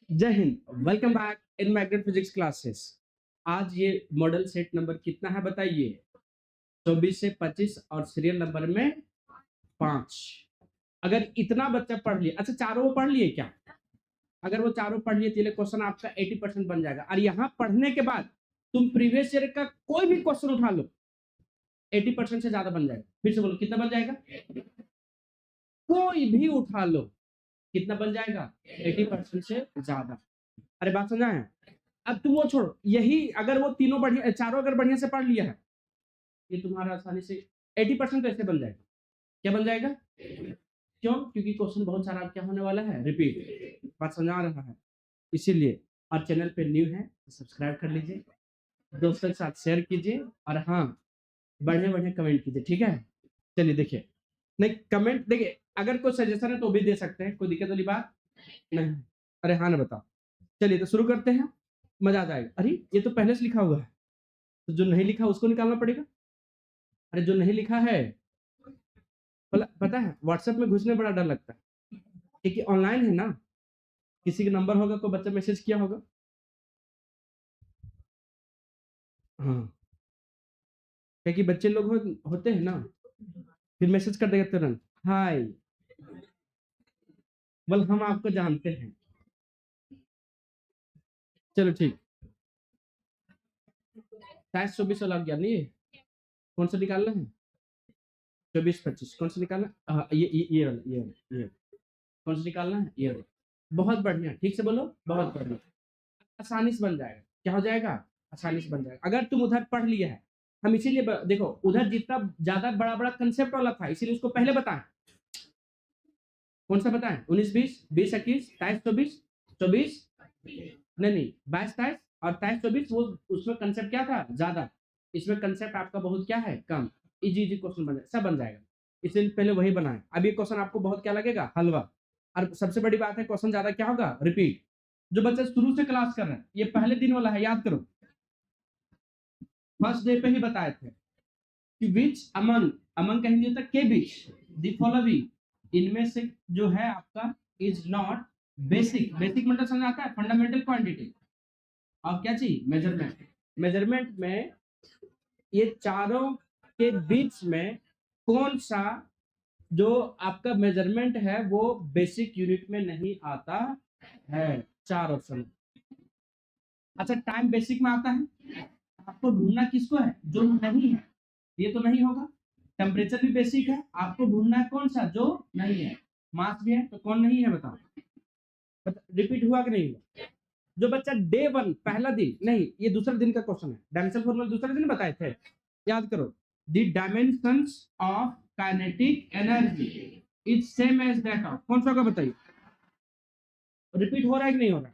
जय Hind, welcome back in magnet physics classes. आज ये मॉडल सेट नंबर कितना है बताइए? 24 से 25 और सीरियल नंबर में 5। अगर इतना बच्चा पढ़ लिया, अच्छा चारों वो पढ़ लिए क्या? अगर वो चारों पढ़ लिए तो ये क्वेश्चन आपका 80% बन जाएगा। और यहाँ पढ़ने के बाद तुम प्रीवियस ईयर का कोई भी क्वेश्चन उठा लो, 80% से ज्यादा बन जाएगा। फिर से बोलो, कितना बन जाएगा? कोई भी उठा लो, कितना बन जाएगा? 80% से ज्यादा। अरे बात समझा है? अब तुम वो छोड़ो, यही अगर वो तीनों बढ़िया, चारों अगर बढ़िया से पढ़ लिया है, ये तुम्हारा आसानी से 80% कैसे बन जाएगा? क्या बन जाएगा? क्यों? क्योंकि क्वेश्चन बहुत सारा क्या होने वाला है, रिपीट। बात समझ आ रहा है? इसीलिए। और चैनल पे न्यू है तो सब्सक्राइब कर लीजिए, दोस्तों के साथ शेयर कीजिए, और हाँ, बढ़िया बढ़िया कमेंट कीजिए, ठीक है? चलिए देखिए, नहीं कमेंट देखिए, अगर कोई सजेशन है तो भी दे सकते हैं, कोई दिक्कत वाली बात नहीं। अरे हाँ ना बताओ। चलिए तो शुरू करते हैं, मजा आ जाएगा। अरे ये तो पहले से लिखा हुआ है, तो जो नहीं लिखा उसको निकालना पड़ेगा। अरे जो नहीं लिखा है, पता है व्हाट्सएप में घुसने बड़ा डर लगता है, क्योंकि ऑनलाइन है ना, किसी का नंबर होगा, कोई बच्चा मैसेज किया होगा। हाँ, क्योंकि बच्चे लोग होते हैं ना, फिर मैसेज कर देगा तुरंत, हाय, बोल हम आपको जानते हैं। चलो ठीक, 24 वाला गया नहीं, कौन सा निकालना है? 24 25 कौन सा निकालना? ये वाला, ये कौन सा निकालना है? ये वाला। बहुत बढ़िया, ठीक से बोलो, बहुत बढ़िया। आसानी से बन जाएगा। क्या हो जाएगा? आसानी से बन जाएगा, अगर तुम उधर पढ़ लिया है। हम इसीलिए देखो, उधर जितना ज्यादा बड़ा बड़ा कंसेप्ट वाला था, इसीलिए उसको पहले बताएं। कौन सा बताएं? 19 20 20 21 23 24 24, नहीं 22 23 और 23 24, वो उसमें कंसेप्ट क्या था? ज्यादा। इसमें कंसेप्ट आपका बहुत क्या है? कम। इजी इजी क्वेश्चन बन जाएगा, सब बन जाएगा। इसलिए पहले वही बनाए। अब ये क्वेश्चन आपको बहुत क्या लगेगा? हलवा। और सबसे बड़ी बात है, क्वेश्चन ज्यादा क्या होगा? रिपीट। जो बच्चे शुरू से क्लास कर रहे हैं, ये पहले दिन वाला है, याद करो। फर्स्ट डे पे ही बताए थे कि विच अमंग, अमंग का हिंदी होता है के बीच, दी फॉलोइंग, इनमें से जो है आपका इज नॉट बेसिक। बेसिक मतलब समझ आता है? Fundamental quantity. और क्या चीज? मेजरमेंट। मेजरमेंट में ये चारों के बीच में कौन सा जो आपका मेजरमेंट है वो बेसिक यूनिट में नहीं आता है? 4 ऑप्शन। अच्छा, टाइम बेसिक में आता है, आपको ढूंढना किसको है? जो नहीं है, ये तो नहीं होगा। टेम्परेचर भी बेसिक है, आपको ढूंढना है कौन सा? जो नहीं है। मास भी है, तो कौन नहीं है बताओ? रिपीट हुआ कि नहीं हुआ? जो बच्चा डे 1 पहला दिन, नहीं ये दूसरे दिन का क्वेश्चन है, डायमेंशन फॉर्मूला दूसरे दिन बताए थे, याद करो। The dimensions of kinetic energy is same as that of, कौन सा होगा बताइए? रिपीट हो रहा है कि नहीं हो रहा?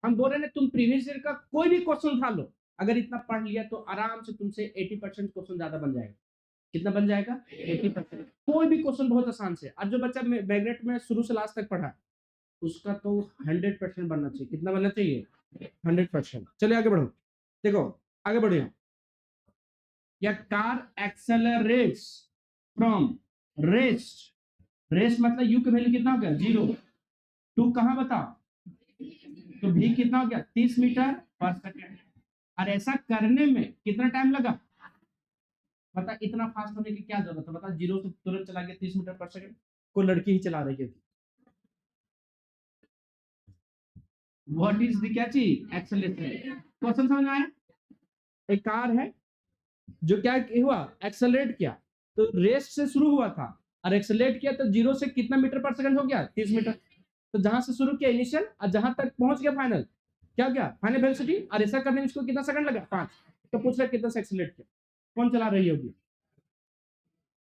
हम बोल रहे हैं तुम प्रीवियस ईयर का कोई भी क्वेश्चन उठा लो, अगर इतना पढ़ लिया तो आराम से तुमसे 80% क्वेश्चन ज्यादा बन जाएगा। कितना बन जाएगा? 80%। कोई भी क्वेश्चन बहुत आसान से। और जो बच्चा मैग्नेट में शुरू से लास्ट तक पढ़ा, उसका तो 100% बनना चाहिए। कितना बनना चाहिए? 100%। चलिए आगे बढ़ो, देखो आगे बढ़िए। या car accelerates from rest, rest मतलब यू की वैल्यू कितना हो गया? 0 टू कहां बताओ? तो भी कितना हो गया? 30 मीटर पर सेकेंड। और ऐसा करने में कितना टाइम लगा? बता, इतना फास्ट होने की क्या जरूरत है? बता, 0 से तुरंत चला गया 30 मीटर पर सेकेंड। कोई लड़की ही चला रही थी। व्हाट इज द क्या चीज? एक्सेलरेशन। क्वेश्चन समझ में आया? एक कार है जो क्या हुआ? एक्सेलरेट किया, तो रेस्ट से शुरू हुआ था और एक्सेलरेट किया, तो 0 से कितना मीटर पर सेकंड हो गया? 30 मीटर। तो जहां से शुरू किया इनिशियल, और जहां तक पहुंच गया फाइनल, क्या क्या? Final velocity. और ऐसा करने में इसको कितना सेकंड लगा? 5। तो पूछ रहे कितना से एक्सेलरेट किया? कौन चला रही होगी?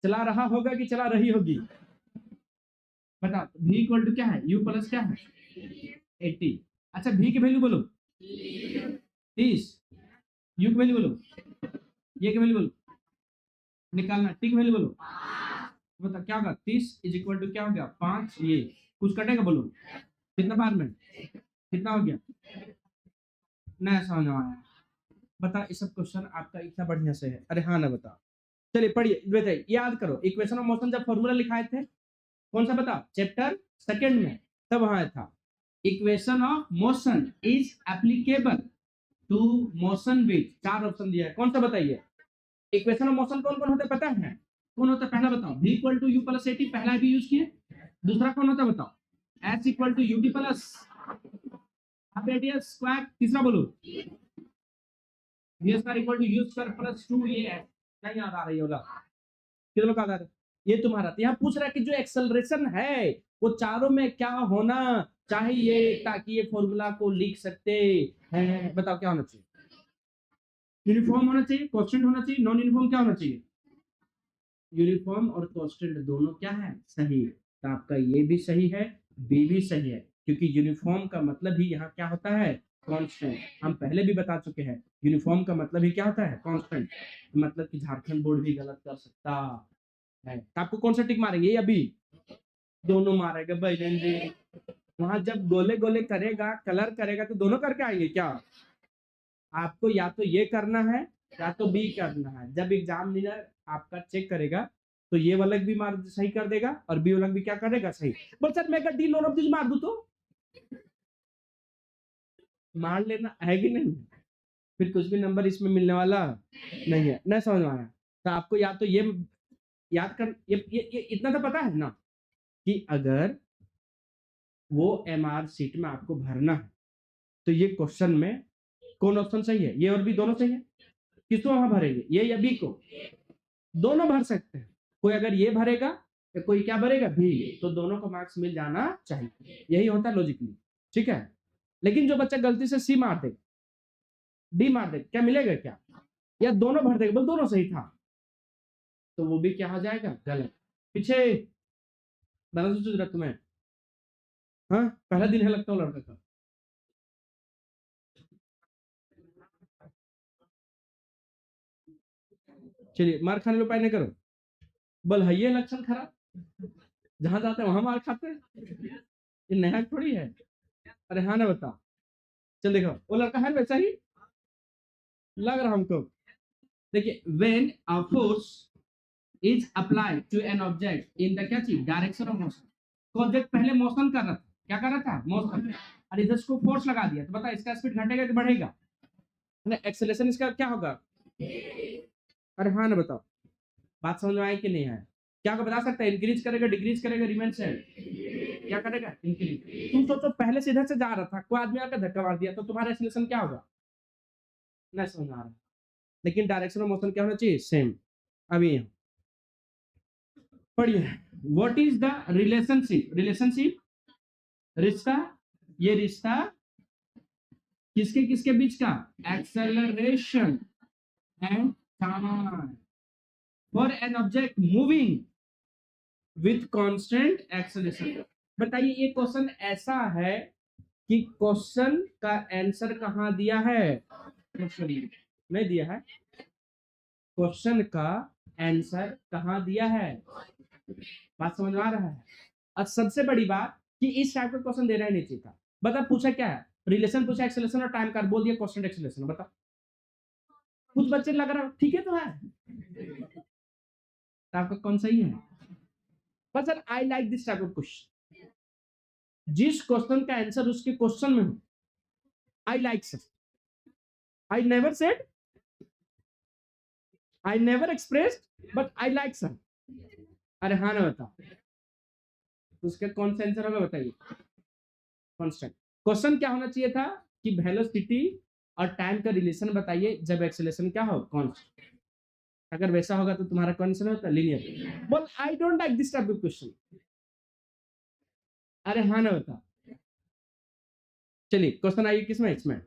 चला रहा होगा कि चला रही होगी? बता, v इक्वल टू क्या है? u प्लस क्या है? 80। अच्छा, v की वैल्यू बोलो 30, u की वैल्यू बोलो, ये की वैल्यू बोलो, निकालना। टी की वैल्यू बोलो, बता क्या होगा? 30 इज इक्वल टू क्या हो गया? 5। ये कुछ कटेगा बोलो, कितना बार में? कितना हो गया? नहीं समझ में आया? बता, ये सब क्वेश्चन आपका इतना बढ़िया से है? अरे हाँ ना बता। चलिए पढ़िए, बताइए, याद करो। इक्वेशन ऑफ मोशन जब फॉर्मूला लिखाए थे, कौन सा? बता, चैप्टर सेकंड में, तब वहां था। Equation of motion is applicable to motion with, 4 option दिया है, कौन सा बताइए। इक्वेशन ऑफ मोशन कौन कौन होता है पता है, कौन होता है पहला बताओ, v equal to u plus a t, पहला भी यूज किए। दूसरा कौन होता है बताओ, h equal to u t plus half radius square. तीसरा बोलो, v square equal to u square plus 2 ये है, नहीं याद आ रही होगा कितने लोग आ रहा है, ये तुम्हारा। तो यहाँ पूछ रहा है कि जो एक्सेलरेशन है वो चारों में क्या होना चाहिए ताकि ये फॉर्मूला को लिख सकते हैं, बताओ क्या होना चाहिए। यूनिफॉर्म होना चाहिए, कांस्टेंट होना चाहिए, नॉन यूनिफॉर्म क्या होना चाहिए। यूनिफॉर्म और कांस्टेंट दोनों क्या है, सही है। तो आपका ये भी सही है, बी भी सही है, क्योंकि यूनिफॉर्म का मतलब ही यहाँ क्या होता है, कांस्टेंट। हम पहले भी बता चुके हैं यूनिफॉर्म का मतलब ही क्या होता है, कांस्टेंट। मतलब कि झारखंड बोर्ड भी गलत कर सकता है। तो आपको कौन सा टिक मारेंगे, ये अभी दोनों मारेगा भाई। वहां जब गोले गोले करेगा, कलर करेगा, तो दोनों करके आएंगे क्या। आपको या तो ये करना है या तो बी करना है। जब एग्जामिनर आपका चेक करेगा तो ये वाला भी मार सही कर देगा और बी वाला भी क्या करेगा, सही। बोल सर मैं अगर डी नॉन ऑफ दिस मार दूं तो मार लेना है कि नहीं, फिर कुछ भी नंबर इसमें मिलने वाला नहीं है। नहीं समझ में आया। तो आपको या तो ये याद कर, ये इतना तो पता है ना कि अगर वो एमआर सीट में आपको भरना है तो ये क्वेश्चन में कौन ऑप्शन सही है, ये और बी दोनों सही है। किसको वहां भरेंगे, ये या बी को, दोनों भर सकते हैं। कोई अगर ये भरेगा तो कोई क्या भरेगा, भी, तो दोनों को मार्क्स मिल जाना चाहिए, यही होता है लॉजिकली, ठीक है। लेकिन जो बच्चा गलती से सी मार दे, डी मार दे, क्या मिलेगा क्या, या दोनों भर देगा, बोल दोनों सही था, तो वो भी क्या हो जाएगा, गलत। पीछे बना सोच रहा तुम्हें, हाँ पहला दिन है लगता है लड़का का। चलिए मार खाने लो, नहीं करो, बल है ये लक्षण खराब, जहां जाते हैं वहां मार खाते हैं, ये नया थोड़ी है। अरे हाँ ना बता, चल देखो वो लड़का है वैसा ही लग रहा हमको। देखिए when a force is applied to an object in the क्या चीज, डायरेक्शन ऑफ मोशन। तो ऑब्जेक्ट पहले मोशन कर रहा था, क्या कर रहा था, मोशन। और इधर इसको फोर्स लगा दिया, तो बता इसका स्पीड घटेगा कि बढ़ेगा, एक्सेलरेशन इसका क्या होगा। अरे हाँ ना बताओ, बात समझ में आई कि नहीं है, क्या को बता सकता है, इंक्रीज करेगा, डिक्रीज करेगा, रिमेन सेम, क्या करेगा, इंक्रीज। तुम सोचो पहले से इधर से जा रहा था, कोई आदमी आकर धक्का मार दिया तो तुम्हारा एक्सेलरेशन क्या होगा, नहीं समझ आ रहा। लेकिन डायरेक्शन ऑफ मोशन क्या होना चाहिए, सेम। अभी पढ़िए, what is the relationship, relationship रिश्ता, ये रिश्ता किसके किसके बीच का, acceleration and time for an object moving with constant acceleration. बताइए ये क्वेश्चन ऐसा है कि क्वेश्चन का आंसर कहाँ दिया है, नहीं दिया है, क्वेश्चन का आंसर कहाँ दिया है, बात समझ में आ रहा है। अब सबसे बड़ी बात कि इस टाइप का क्वेश्चन देना ही नहीं चाहिए था। बता पूछा क्या है, रिलेशन पूछा एक्सेलरेशन और टाइम का, बोल दिया कांस्टेंट एक्सेलरेशन। बता कुछ बच्चे लग रहा है ठीक है तो है, तो आपका कौन सही है। But sir I like this type of question, जिस क्वेश्चन का आंसर उसके क्वेश्चन में हो, I like sir. I never said, I never expressed, but I like sir. अरे हाँ ना बता, तो उसका कौन सा आंसर होगा बताइए, कांस्टेंट। क्वेश्चन क्या होना चाहिए था कि वेलोसिटी और टाइम का रिलेशन बताइए जब एक्सेलरेशन क्या हो, कांस्टेंट। अगर वैसा होगा तो तुम्हारा कौन सा होता, लीनियर। बोल I don't like this type of question. अरे हाँ ना बता, चलिए क्वेश्चन आइए किसमें, इसमें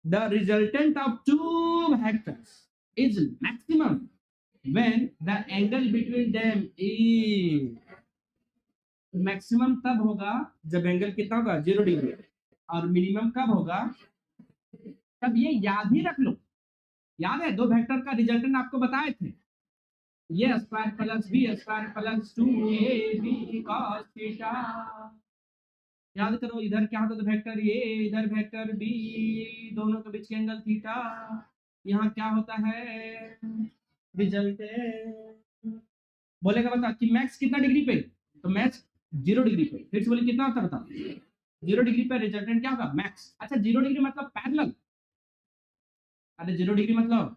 the resultant of two vectors is maximum when the angle between them is, maximum तब होगा जब एंगल कितना होगा, 0 डिग्री, और मिनिमम कब होगा, तब ये याद ही रख लो। याद है दो वेक्टर का रिजल्टेंट आपको बताए थे, ये square plus b square plus 2ab cos theta. याद करो इधर क्या होता था, वेक्टर ए इधर वेक्टर बी, दोनों के बीच के एंगल थीटा। यहाँ क्या होता है, रिजल्टेंट। बोलेगा बता कि मैक्स कितना डिग्री पे, तो मैक्स 0 डिग्री पे, फिर से बोले कितना होता बता, 0 डिग्री पे रिजल्टेंट क्या होगा? मैक्स। अच्छा 0 डिग्री मतलब पैरेलल, अरे 0 डिग्री मतलब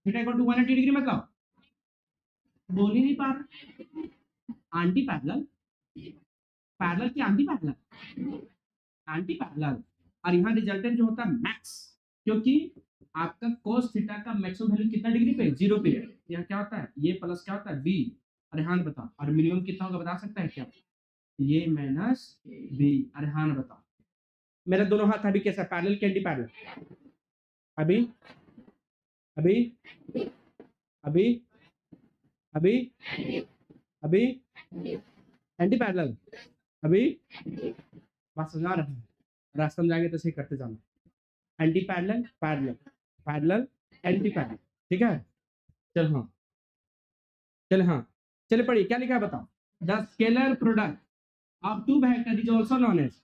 थीटा इक्वल टू 180 डिग्री मतलब बोल ही नहीं पा रहा। आंटी पैरेलल, पैरेलल की आंटी पैरेलल, आंटी पैरेलल। और यहाँ रिजल्टेंट जो होता है मैक्स, क्योंकि आपका cos थीटा का मैक्सिमम वैल्यू कितना डिग्री पे? 0 पे। यहाँ क्या होता है? ये प्लस क्या होता है? बी। अरे हाँ बताओ, और मिनिमम कितना होगा बता सकता है क्या? ये माइनस बी। अरे हाँ बताओ, मेरे दोनों हाथ अभी कैसा? पैरेलल के एंटी पैरेलल? अभी अभी अभी अभी अभी एंटी पैरेलल अभी। बात समझा रहे हैं? रास्ते में जाएंगे तो सही करते जाना। Anti parallel, parallel, parallel, anti parallel. ठीक है, चल हाँ, चल हाँ, चले पढ़िए क्या लिखा है बताओ। The scalar product of two vector is also known as.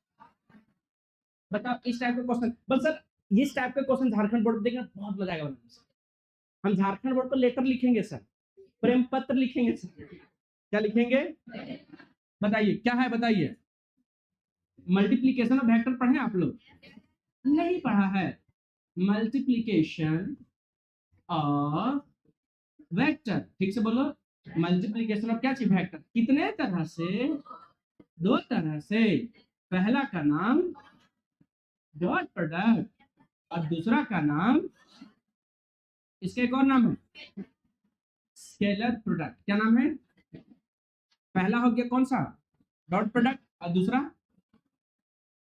बताओ इस टाइप का क्वेश्चन, बस सर इस टाइप का क्वेश्चन झारखंड बोर्ड देखेंगे बहुत मजा आएगा बनाने से। हम झारखंड बोर्ड को लेटर लिखेंगे सर, प्रेम पत्र लिखेंगे सर। क्या लिखेंगे बताइए, क्या है बताइए? मल्टीप्लीकेशन ऑफ वेक्टर पढ़े आप लोग? नहीं पढ़ा है। मल्टीप्लीकेशन ऑफ वेक्टर, ठीक से बोलो। मल्टीप्लीकेशन ऑफ क्या चीज? वेक्टर। कितने तरह से? 2 तरह से। पहला का नाम डॉट प्रोडक्ट और दूसरा का नाम, इसका एक और नाम है स्केलर प्रोडक्ट। क्या नाम है? पहला हो गया कौन सा? डॉट प्रोडक्ट, और दूसरा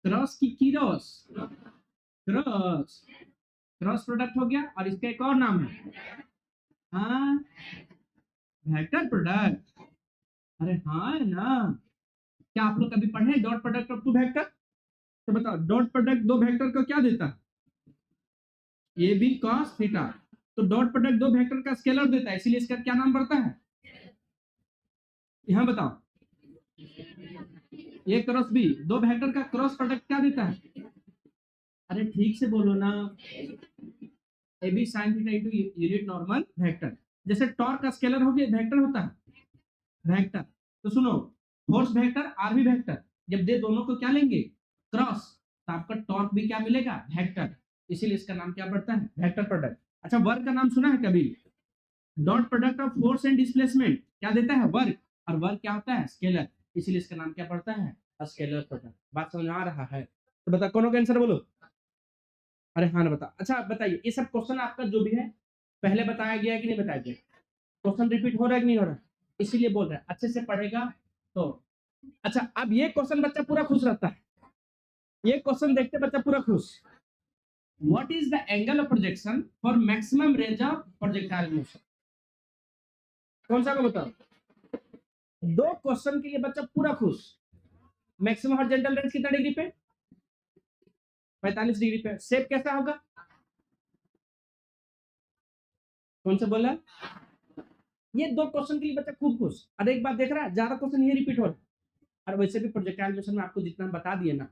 क्रॉस की कीरोस, क्रॉस, क्रॉस प्रोडक्ट हो गया। और इसका एक और नाम है हाँ वेक्टर प्रोडक्ट। अरे हाँ है ना? क्या आप लोग कभी पढ़े डॉट प्रोडक्ट ऑफ 2 वेक्टर? तो बताओ डॉट प्रोडक्ट 2 वेक्टर को क्या देता है? ये भी cos थीटा। तो डॉट प्रोडक्ट 2 वेक्टर का स्केलर देता है, इसीलिए इसका क्या नाम पड़ता है? यहाँ बताओ, ये क्रॉस बी, 2 वेक्टर का क्रॉस प्रोडक्ट क्या देता है? अरे ठीक से बोलो ना। A b sine theta into unit normal vector. जैसे टॉर्क का स्केलर हो गया वेक्टर होता है, वेक्टर। तो सुनो, फोर्स वेक्टर, आर भी वेक्टर, जब दे दोनों को क्या लेंगे? क्रॉस, तो आपका टॉर्क भी क्या मिलेगा? वेक्टर। इसीलिए इसका नाम क्या पड़ता है? Vector product. अच्छा वर्क का नाम सुना है कभी? Dot product of force and displacement क्या देता है? वर्क। और वर्क क्या होता है? स्केलर। इसीलिए इसका नाम क्या पड़ता है? Scalar product. बात समझ आ रहा है? तो बता कौन का आंसर बोलो। अरे हाँ ना बता। अच्छा बताइए, ये सब क्वेश्चन आपका जो भी है पहले बताया गया है कि नहीं बताया गया? क्वेश्चन रिपीट हो रहा है कि नहीं हो रहा है? इसीलिए बोल रहे हैं अच्छे से पढ़ेगा तो। अच्छा अब ये क्वेश्चन बच्चा पूरा खुश रहता है, ये क्वेश्चन देखते बच्चा पूरा खुश। What is the angle of projection for maximum range of projectile motion? कौन सा को बताओ? 2 क्वेश्चन के लिए बच्चा पूरा खुश। मैक्सिमम हॉरिजॉन्टल रेंज कितना डिग्री पे? 45 डिग्री पे। शेप कैसा होगा? कौन सा बोला? ये 2 क्वेश्चन के लिए बच्चा खूब खुश। और एक बात देख रहा है, ज्यादा क्वेश्चन ये रिपीट हो रहा है। और वैसे भी प्रोजेक्टाइल मोशन में आपको जितना बता दिए ना,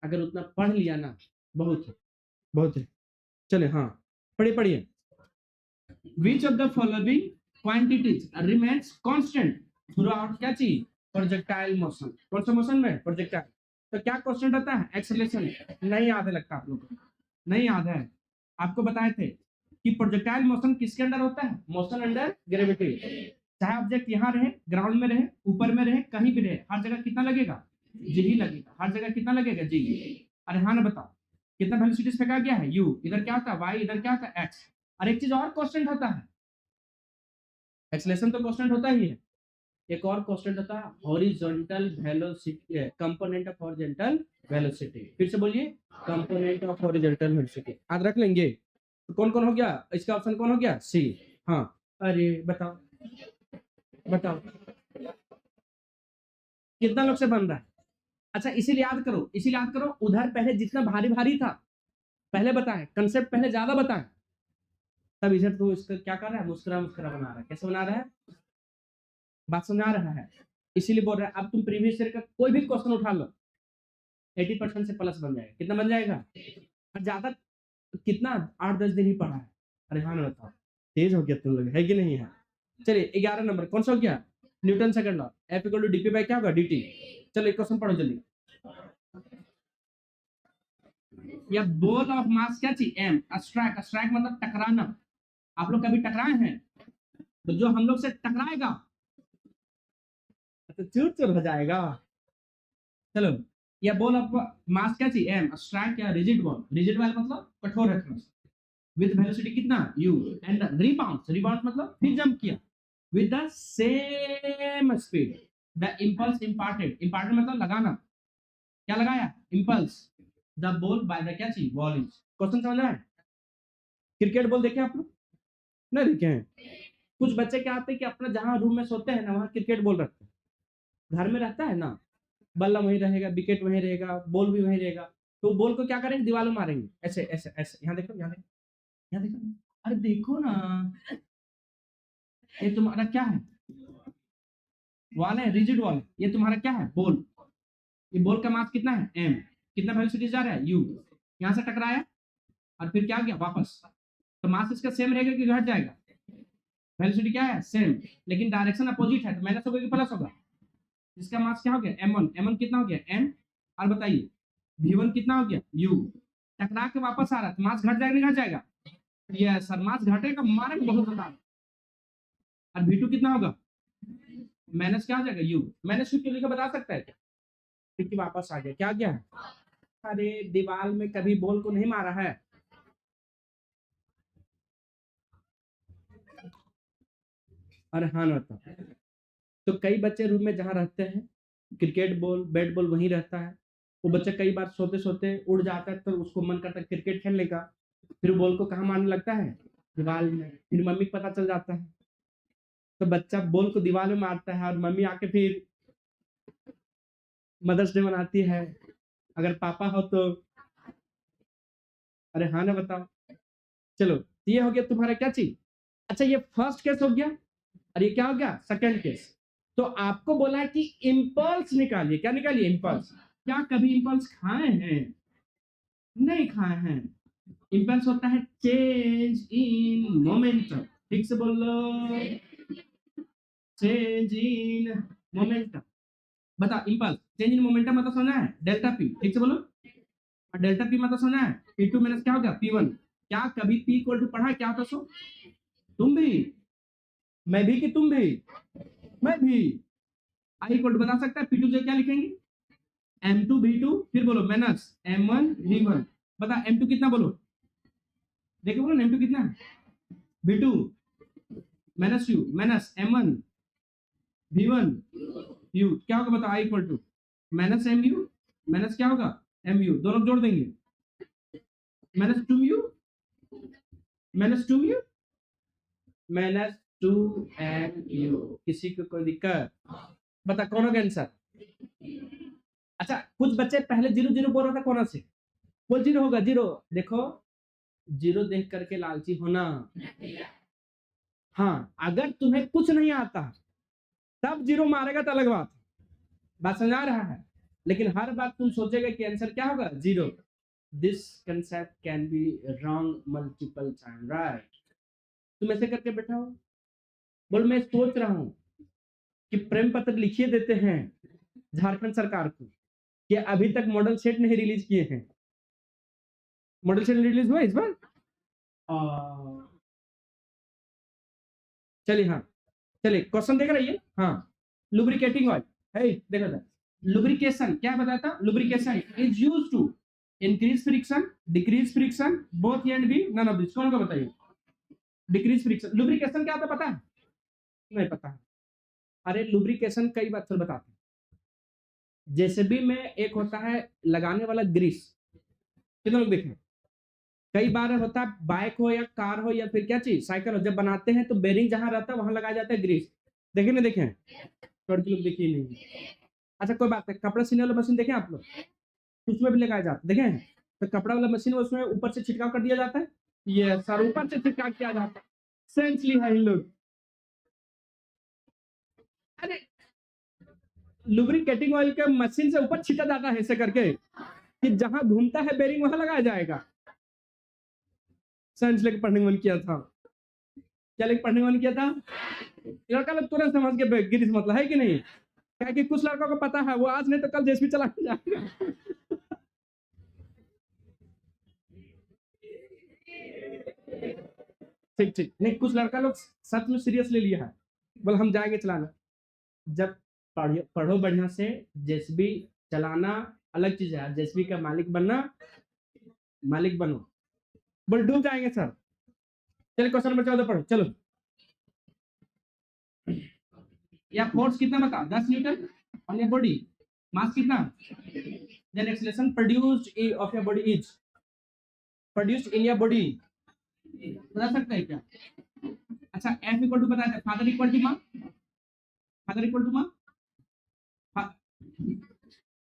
अगर उतना पढ़ लिया ना, बहुत है, बहुत है। चले हाँ, पढ़िए पढ़िए। Which of the following quantities remains constant throughout क्या चीज? Projectile motion. कौन सा मोशन में? प्रोजेक्टाइल। तो क्या कांस्टेंट होता है? एक्सेलरेशन। नहीं याद है लगता आप लोगों को, नहीं याद है। आपको बताए थे कि प्रोजेक्टाइल मोशन किसके अंडर होता है? Motion under gravity. चाहे ऑब्जेक्ट यहाँ रहे, ग्राउंड में रहे, ऊपर में रहे, कहीं भी रहे, हर जगह कितना लगेगा? जी ही लगेगा। हर जगह कितना लगेगा? जी। अरे हाँ ना बताओ, कितना वेलोसिटीज फेंका गया है? यू। इधर क्या होता है? वाई। इधर क्या होता है? एक्स। और एक चीज और कांस्टेंट होता है, एक्सेलरेशन तो कांस्टेंट होता ही है, एक और कांस्टेंट होता है horizontal velocity, component of horizontal velocity. फिर से बोलिए, कंपोनेंट ऑफ हॉरिजॉन्टल वेलोसिटी। याद रख लेंगे। तो कौन कौन हो गया इसका ऑप्शन? कौन हो गया? सी। हाँ अरे बताओ, बताओ कितना लोग से बन रहा है? अच्छा इसीलिए याद करो, इसीलिए याद करो, उधर पहले जितना भारी भारी था पहले बताएं, कंसेप्ट पहले ज्यादा बताएं, तब इधर तो इसका क्या कर रहा है? मुस्कुरा मुस्कुरा बना रहा है। कैसे बना रहा है? बात समझ आ रहा है? इसीलिए बोल रहा है, अब तुम प्रीवियस ईयर का कोई भी क्वेश्चन उठा लो, 80% से प्लस बन जाएगा। कितना बन जाएगा? और ज्यादा कितना? 8-10 दिन ही पढ़ा है। अरे हाँ ना बताओ, तेज हो गया तुम लोग, है कि नहीं है? चलिए 11 नंबर कौन सा हो गया? Newton second law, F equal to dp by क्या होगा? डीटी। चलो एक क्वेश्चन पढ़ो जल्दी। या बॉल ऑफ मास क्या चीज एम, स्ट्राइक, स्ट्राइक मतलब टकराना। आप लोग कभी टकराए हैं? तो जो हम लोग से टकराएगा तो चूर चूर हो जाएगा। चलो, या बॉल ऑफ मास क्या चीज एम, स्ट्राइक या रिजिड बॉल, रिजिड बॉल मतलब कठोर रखना, विद वेलोसिटी कितना यू, एंड रिबाउंड, रिबाउंड मतलब फिर जंप किया, with the same speed, the impulse imparted, imparted मतलब लगाना, क्या लगाया impulse, the ball by the क्या चीज बॉल इज। क्वेश्चन समझ रहा है? क्रिकेट बॉल देखे आप लोग? नहीं देखे हैं? कुछ बच्चे क्या आते हैं कि अपना जहां रूम में सोते हैं ना वहां क्रिकेट बॉल रखते हैं, घर में रहता है ना, बल्ला वहीं रहेगा, विकेट वहीं रहेगा, बॉल भी वहीं रहेगा, तो बॉल को क्या करेंगे दीवार में मारेंगे, ऐसे ऐसे ऐसे, यहाँ देखो, यहाँ देखो, यहाँ देखो, अरे देखो ना, ये तुम्हारा क्या है, वॉल है, रिजिड वॉल, ये तुम्हारा क्या है बॉल, ये बॉल का मास कितना है एम, कितना वेलोसिटी जा रहा है यू, यहाँ से टकराया और फिर क्या गया वापस, तो मास इसका सेम रहेगा कि घट जाएगा, वेलोसिटी क्या है सेम, लेकिन डायरेक्शन अपोजिट है, तो माइनस होगा कि प्लस होगा, इसका मास क्या हो गया m1, m1 कितना हो गया m, और बताइए v1 कितना हो गया u, टकरा के वापस आ रहा है तो मास घट जाएगा नहीं घट जाएगा, ये सर मास घटेगा, मारेंगे बहुत ज्यादा, और v2 कितना होगा माइनस क्या हो जाएगा u, माइनस क्यों लिखा बता सकता है क्या? क्योंकि वापस आ गया, क्या गया, अरे दीवार में कभी बॉल को नहीं मारा है, अरे हाँ ना तो कई बच्चे रूम में जहाँ रहते हैं क्रिकेट बॉल बैट बॉल वहीं रहता है, वो बच्चा कई बार सोते सोते उड़ जाता है तो उसको मन करता है क्रिकेट खेलने का, फिर बॉल को कहाँ मारने लगता है दीवार में, फिर मम्मी को पता चल जाता है, तो बच्चा बॉल को दीवार में मारता है और मम्मी आके फिर मदर्स डे मनाती है, अगर पापा हो तो, अरे हाँ ना बताओ। चलो ये हो गया तुम्हारा क्या चीज, अच्छा ये फर्स्ट केस हो गया, और ये क्या हो गया सेकंड केस, तो आपको बोला है कि इंपल्स निकालिए, क्या निकालिए इंपल्स, क्या कभी इंपल्स खाए हैं? नहीं खाए हैं। इंपल्स होता है चेंज इन मोमेंटम, ठीक से बोलो, चेंज इन मोमेंटम, बता इंपल्स चेंज इन मोमेंटम मतलब सुना है डेल्टा पी, ठीक से बोलो, और डेल्टा पी मतलब सुना है P2 माइनस क्या होगा P1, क्या कभी P इक्वल टू पढ़ा है क्या होता सो, तुम भी, मैं भी कि तुम भी, मैं भी, आई इक्वल टू बता सकता है P2 से क्या लिखेंगे M2 V2, फिर बोलो माइनस M1 V1, बता M2 कितना बोलो, देखो बोलो M2 कितना V2 minus U minus M1 V1 U, क्या होगा बता I equal to minus MU minus क्या होगा MU, दोनों जोड़ देंगे minus 2U minus 2U minus 2MU, किसी को कोई दिक्कत, बता कौन होगा आंसर? अच्छा कुछ बच्चे पहले जीरो जीरो बोल रहा था, कौन से बोल जीरो होगा, जीरो देखो, जीरो देख करके लालची होना, हाँ अगर तुम्हें कुछ नहीं आता तब जीरो मारेगा तो अलग बात समझ आ रहा है, लेकिन हर बात तुम सोचेगा कि आंसर क्या होगा zero, this concept can be wrong multiple time right, तुम ऐसे करके बैठा हो, बोल मैं सोच रहा हूं कि प्रेम पत्र लिखिए देते हैं झारखंड सरकार को कि अभी तक मॉडल सेट नहीं रिलीज किए हैं, मॉडल सेट रिलीज हुआ इस बार, चलिए हाँ, चलिए क्वेश्चन देख रही है, हाँ लुब्रिकेटिंग ऑयल है, देखो था लुब्रिकेशन क्या बताया था, lubrication is used to increase friction, decrease friction, both and b none of this, कौन को बताइए, डिक्रीज फ्रिक्शन, लुब्रिकेशन क्या होता पता है? नहीं पता है, अरे लुब्रिकेशन कई बार चल बताते हैं, जैसे भी में एक होता है लगाने वाला ग्रीस, कितने लोग देखें, कई बार होता है बाइक हो या कार हो या फिर क्या चीज साइकिल हो, जब बनाते हैं तो बेरिंग जहां रहता है वहां लगाया जाता है ग्रीस, देखे नहीं देखे, लड़की लोग देखिए नहीं, अच्छा कोई बात नहीं, कपड़ा सीने वाला मशीन देखें आप लोग, उसमें भी लगाया जाता है, देखें तो कपड़ा वाला मशीन में उसमें ऊपर से छिड़काव कर दिया जाता है, ये सर ऊपर से छिड़काव किया जाता है, सेंसली है इन लोग, अरे लुब्रिकेटिंग ऑयल के मशीन से ऊपर छिटा जाता है ऐसे करके कि जहां घूमता है बेरिंग वहां लगाया जाएगा, साइंस लेके पढ़ने मन किया था, क्या लेके पढ़ने मन किया था, लड़का लोग तुरंत समझ के गिरीश मतलब है कि नहीं, क्या कि कुछ लड़कों को पता है वो आज नहीं तो कल जेसीबी चला के जाएगा। ठीक ठीक, नहीं कुछ लड़का लोग सच में सीरियस ले लिया है, बोल हम जाएंगे चलाना। जब पढ़ो बढ़िया से, जेसीबी चलाना अलग चीज है, जेसीबी का मालिक बनना, मालिक बनो। बोल डूब जाएंगे सर। चलो क्वेश्चन नंबर 14 पढ़ो चलो। या फोर्स कितना बता, 10 newton on your body, mass कितना, then acceleration produced of your body is, produced in your body, बता सकते हैं क्या? अच्छा एफ इक्वल टू बताया था, फादर इक्वल टू मां, फादर इक्वल टू मां,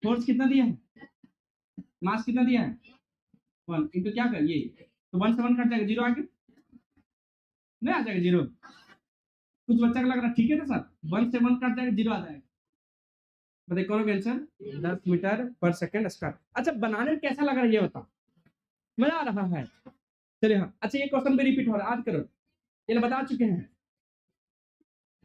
फोर्स कितना दिया है, मास कितना दिया है, 1 इंटू क्या कर ये, तो 1 से 1 कट जाएगा, 0 आ गया, नहीं आ जाएगा 0? कुछ बच्चा को लग रहा ठीक है ना सर, 1 से 1 कट जाएगा, 0 आ जाएगा। बताइए कौन आंसर, 10 मीटर पर सेकंड स्क्वायर। अच्छा बनाने में कैसा लग रहा है ये बता, मजा आ रहा है? चलिए हाँ, अच्छा ये क्वेश्चन भी रिपीट हो रहा है, आज करो, ये बता चुके हैं।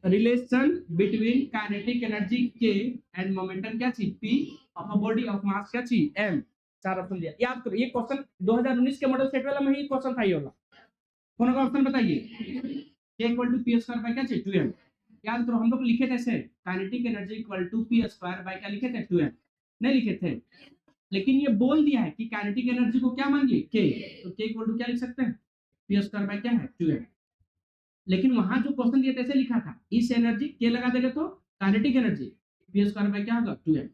रिलेशन बिटवीन काइनेटिक एनर्जी के एंड मोमेंटम क्या चीज, P of a body of mass क्या चीज, एम। 4 ऑप्शन दिया, याद करो ये क्वेश्चन 2019 के मॉडल सेट वाला में ही क्वेश्चन था ये वाला। कौन का ऑप्शन बताइए, k equal to p square by क्या चीज, 2m। याद करो हम लोग लिखे थे ऐसे, kinetic energy equal to p square by क्या लिखे थे, 2m, नहीं लिखे थे, लेकिन ये बोल दिया है कि काइनेटिक एनर्जी को क्या मानिए, k, तो k इक्वल टू क्या लिख सकते हैं, पी स्क्वायर बाय क्या है, 2m। लेकिन वहां जो क्वेश्चन दिया था ऐसे लिखा था, इस एनर्जी के लगा देगा तो kinetic energy P square by क्या होगा, 2m।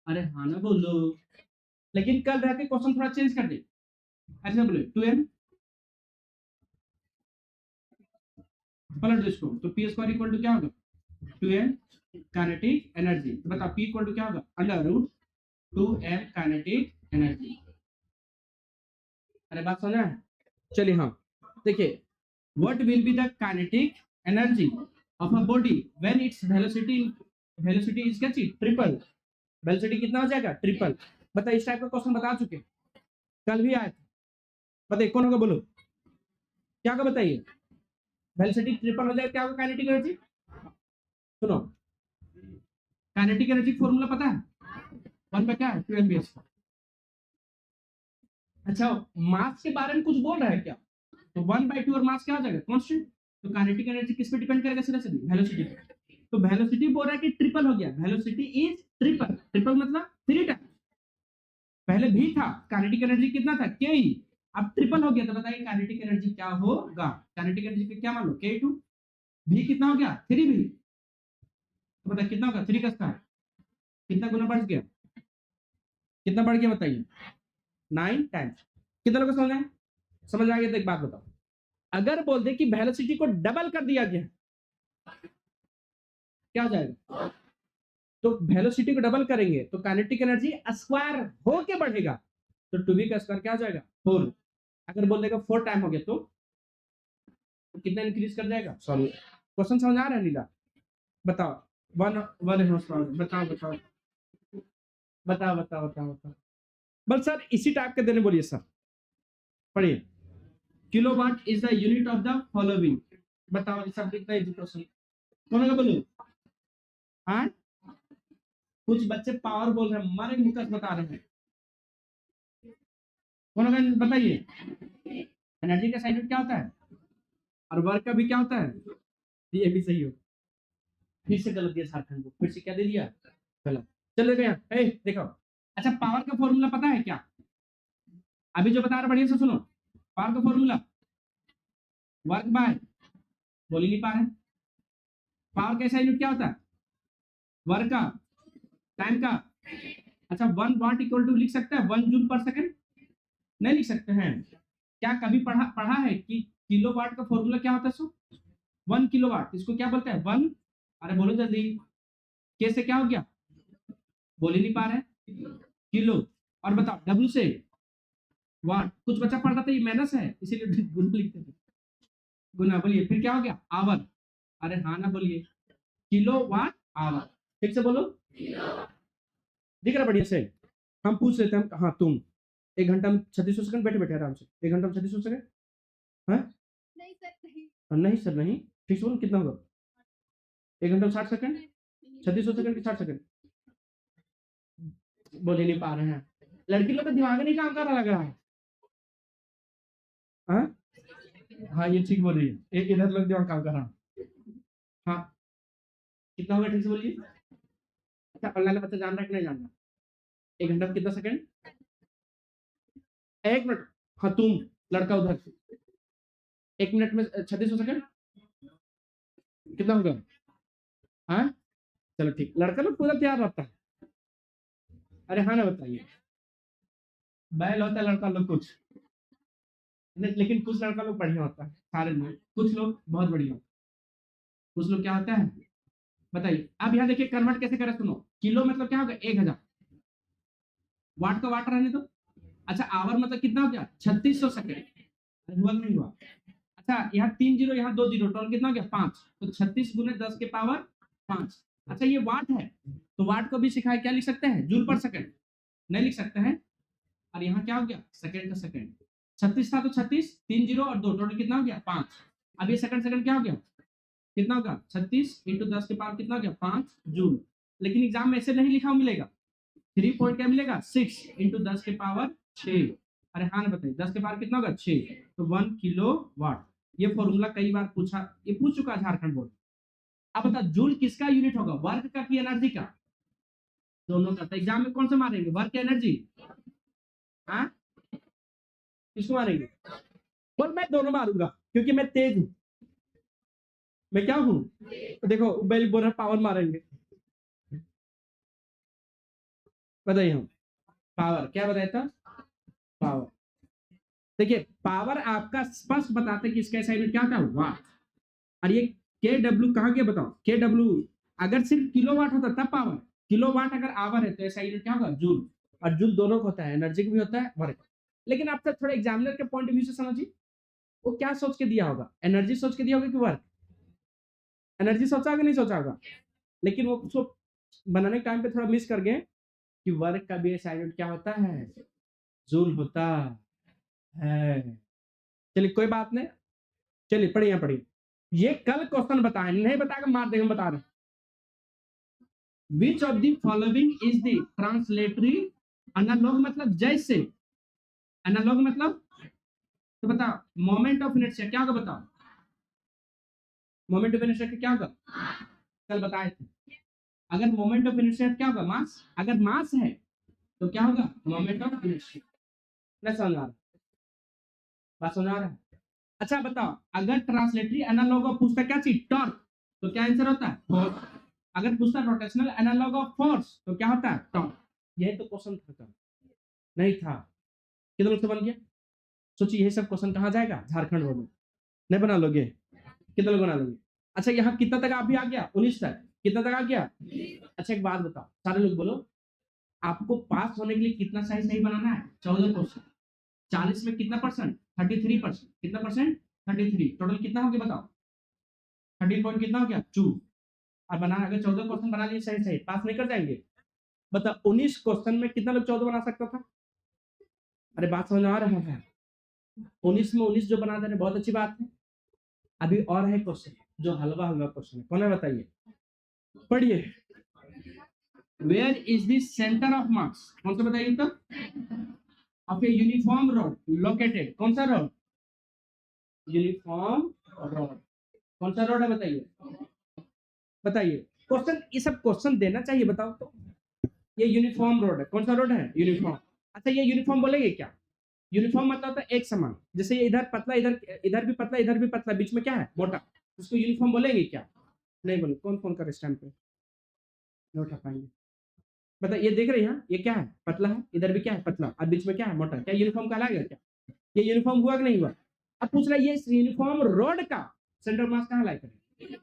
अरे हाँ ना बोलो, लेकिन कल रह के क्वेश्चन थोड़ा चेंज कर दे, ऐसे बोले 2m पलट दो इसको, तो पी स्क्वायर इक्वल टू क्या होगा, 2m काइनेटिक एनर्जी। तो बताओ पी इक्वल टू क्या होगा, under root 2m kinetic energy. अरे बात समझा है? चलिए हाँ, देखिए what will be the kinetic energy of a body when its velocity is क्या चीज, ट्रिपल, वेलोसिटी कितना हो जाएगा, ट्रिपल। बताइए इस टाइप का क्वेश्चन बता चुके, कल भी आया था, बताइए कौन होगा बोलो, क्या का बताइए, वेलोसिटी ट्रिपल हो जाएगा क्या होगा, काइनेटिक एनर्जी। सुनो काइनेटिक एनर्जी फॉर्मूला पता है, 1 पे क्या है, 2 mvs। अच्छा मास के बारे में कुछ बोल रहा है क्या, तो 1/2 और मास क्या हो जाएगा, कांस्टेंट। तो काइनेटिक एनर्जी किस पे डिपेंड करेगा, सीधा सीधी वेलोसिटी पे। तो वेलोसिटी बोल रहा है कि ट्रिपल हो गया, वेलोसिटी इज ट्रिपल, ट्रिपल मतलब 3 टाइम्स, पहले भी था काइनेटिक एनर्जी कितना था, k, अब ट्रिपल हो गया, तो बताइए काइनेटिक एनर्जी क्या होगा, काइनेटिक एनर्जी क्या मान लो, k2, v कितना हो गया, 3v, तो बताइए कितना होगा, 3 का स्क्वायर, कितना गुना बढ़ गया, कितना बढ़ गया बताइए, 9 टाइम्स। कितना लोग समझ आए, समझ आ गया तो एक बात बताओ, अगर बोल दे कि वेलोसिटी को डबल कर दिया गया क्या हो जाएगा, तो वेलोसिटी को डबल करेंगे तो काइनेटिक एनर्जी स्क्वायर होके बढ़ेगा, तो 2v का स्क्वायर क्या हो जाएगा, 4। अगर बोल देगा 4 टाइम हो गया तो कितना इंक्रीज कर जाएगा, सॉरी क्वेश्चन समझ आ रहा है नीला, बताओ 1 हॉर्स पावर, बताओ बताओ बताओ बताओ बताओ बताओ, बस सर इसी टाइप के देने बोलिए सर, पढ़िए, kilowatt is the unit of the following. बताओ सब कितना इजी क्वेश्चन, कौन का बोलो, हाँ कुछ बच्चे पावर बोल रहे हैं, हमारे मुकस बता रहे हैं, कौन का बताइए, एनर्जी का साइन यूनिट क्या होता है, और वर्क का भी क्या होता है, ये भी सही हो, फिर से गलत दिया झारखंड को, फिर से क्या दे दिया गलत, चलो गया देखो। अच्छा पावर का फॉर्मूला पता है क्या, अभी जो बता रहा बढ़िया से सुनो, पावर का फॉर्मूला वर्क बाय, बोल ही नहीं पा रहे, पावर का यूनिट क्या होता है, वर्क का, टाइम का। अच्छा 1 वाट इक्वल टू लिख सकते हैं 1 जूल पर सेकंड, नहीं लिख सकते हैं, क्या कभी पढ़ा है कि किलोवाट का फॉर्मूला क्या होता है, सो 1 किलोवाट, इसको क्या बोलते हैं 1, अरे बोलो जल्दी, कैसे क्या हो गया, बोल ही नहीं पा रहे, किलो, और बताओ डब्ल्यू से वाट, कुछ बच्चा पढ़ता था ये माइनस है इसीलिए गुना लिखते थे, गुना, बोलिए फिर क्या हो गया, आवर, अरे हाँ ना बोलिए, किलो वाट आवर, ठीक से बोलो, दिख रहा बढ़िया से, हम पूछ लेते हैं, हाँ तुम 1 घंटा में 3600 सेकंड बैठे बैठे आराम से, 1 घंटा में 3600 सेकंड, हाँ नहीं सर नहीं, नहीं सर नहीं, ठीक से बोलो कितना होगा, 1 घंटा में 60 सेकंड, 3600 सेकंड की 60 सेकंड बोल ही नहीं पा रहे हैं। लड़की लोग का दिमाग नहीं काम कर रहा लग रहा है। हाँ हाँ ये ठीक बोल रही है, इधर लोग दिमाग काम कर रहा है। हाँ कितना होगा ठीक से बोलिए। अच्छा ऑनलाइन बच्चा जान रहा है कि नहीं जान रहा? 1 घंटा में कितना सेकंड? 1 मिनट। हाँ तुम लड़का उधर 1 मिनट में 3600 सेकंड कितना होगा? हाँ चलो ठीक, लड़का लोग पूरा तैयार रहता है। अरे हाँ ना बताइए। बैल होता है लड़का लोग कुछ, लेकिन कुछ लड़का लोग बढ़िया होता है, सारे लोग, कुछ लोग बहुत बढ़िया, कुछ लोग क्या होता है बताइए। अब यहाँ देखिए कन्वर्ट कैसे करें सुनो। किलो मतलब क्या होगा 1000, वाट का वाट रहने दो। अच्छा आवर मतलब कितना हो गया 3600 सेकंड, हुआ नहीं हुआ? अच्छा यहाँ 3 जीरो यहाँ 2 जीरो, टोटल कितना हो गया 5, तो 36 गुने 10 के पावर 5। अच्छा ये वाट है, तो वाट को भी सिखाए क्या लिख सकते हैं जूल पर सेकंड, नहीं लिख सकते हैं। और यहाँ क्या हो गया सेकंड का सेकंड, 36 था तो 36, 3 जीरो और 2, टोटल कितना हो गया 5। अब ये सेकंड सेकंड क्या हो गया कितना होगा 36 इंटू 10 के पावर कितना हो गया 5 जूल। लेकिन एग्जाम में ऐसे नहीं लिखा हुआ मिलेगा, 3 पॉइंट क्या मिलेगा 6 इंटू 10 के पावर 6। अरे हाँ ना बताइए 10 के पावर कितना होगा 6, तो 1 किलो वाट। ये फॉर्मूला कई बार पूछा, ये पूछ चुका है झारखंड बोर्ड। अब बता जूल किसका यूनिट होगा, वर्क का कि एनर्जी का? दोनों का। तो एग्जाम में कौन सा मारेंगे, वर्क या एनर्जी? हाँ किसको मारेंगे? बोल मैं दोनों मारूंगा क्योंकि मैं तेज हूं। मैं क्या हूं? देखो बेल बोनर पावर मारेंगे। बताइए हम पावर क्या बताया था, पावर। देखिए पावर आपका स्पष्ट बताते कि इसका ऐसा यूनिट क्या था वाट। और ये के डब्ल्यू कहाँ गया बताओ, के डब्ल्यू अगर सिर्फ किलोवाट होता तब पावर, किलोवाट अगर आवर है तो ऐसा यूनिट क्या होगा जूल। और जूल दोनों को होता है, एनर्जी भी होता है वर्क। लेकिन आप तक थोड़ा एग्जामिनर के पॉइंट ऑफ व्यू से समझिए, वो क्या सोच के दिया होगा, एनर्जी सोच के दिया होगा कि वर्क? एनर्जी सोचा होगा नहीं सोचा होगा, लेकिन वो उसको बनाने के टाइम पे थोड़ा मिस कर गए कि वर्क का भी ऐसा यूनिट क्या होता है जूल होता है। चलिए कोई बात नहीं, चलिए पढ़िए पढ़िए। ये कल क्वेश्चन बताए नहीं बताएगा मार देंगे, बता रहे। Which of the following is the translatory analog मतलब जैसे, एनालॉग मतलब, तो बताओ मोमेंट ऑफ इनर्शिया क्या होगा बताओ, मोमेंट ऑफ इनर्शिया क्या होगा कल बताए थे। अगर मोमेंट ऑफ इनर्शिया क्या होगा मास, अगर मास है तो क्या होगा मोमेंट ऑफ इनर्शिया। ना समझ आ रहा, बात समझ आ रहा है? अच्छा बताओ अगर ट्रांसलेटरी एनालॉग ऑफ पूछता क्या चीज टॉर्क, तो क्या आंसर होता है फोर्स। अगर पूछता रोटेशनल एनालॉग ऑफ फोर्स तो क्या होता है टॉर्क। यही तो क्वेश्चन था, नहीं था? कितने लोग से बन गया? सोचिए ये सब क्वेश्चन कहाँ जाएगा झारखंड बोर्ड में, नहीं बना लोगे? कितने लोग बना लोगे? अच्छा यहाँ कितना तक आप भी आ गया 19 तक, कितना तक आ गया? अच्छा एक बात बताओ सारे लोग बोलो, आपको पास होने के लिए कितना सही सही बनाना है 14 क्वेश्चन, 40 में कितना परसेंट 33%, कितना परसेंट 33, टोटल कितना हो गया बताओ 13 पॉइंट कितना हो गया 2। और बनाना अगर 14 क्वेश्चन बना लिए सही सही पास नहीं कर जाएंगे? बताओ 19 क्वेश्चन में कितना लोग 14 बना सकता था? अरे बात समझ आ रहा है? 19 में 19 जो बना दे रहे बहुत अच्छी बात है। अभी और है क्वेश्चन जो हलवा हलवा क्वेश्चन है, कौन है बताइए, पढ़िए। Where is the centre of mass, कौन सा बताइए तो, of a uniform rod located, कौन सा रॉड, यूनिफॉर्म रॉड, कौन सा रॉड है बताइए, बताइए क्वेश्चन, ये सब क्वेश्चन देना चाहिए बताओ तो। ये यूनिफॉर्म रोड है, कौन सा रोड है यूनिफॉर्म। अच्छा ये यूनिफॉर्म बोलेंगे क्या, यूनिफॉर्म मतलब होता है एक समान, जैसे ये इधर पतला इधर भी पतला इधर भी पतला बीच में क्या है मोटा, उसको यूनिफॉर्म बोलेंगे क्या? नहीं बोले, कौन फोन कर स्टैंड पे नहीं उठा पाएंगे। बता ये देख रहे हैं ये क्या है पतला है, इधर भी क्या है पतला और बीच में क्या है मोटा, क्या यूनिफॉर्म कहलाएगा क्या? ये यूनिफॉर्म हुआ कि नहीं हुआ? अब पूछ रहा है ये यूनिफॉर्म रोड का सेंटर मास कहाँ लाई करेगा,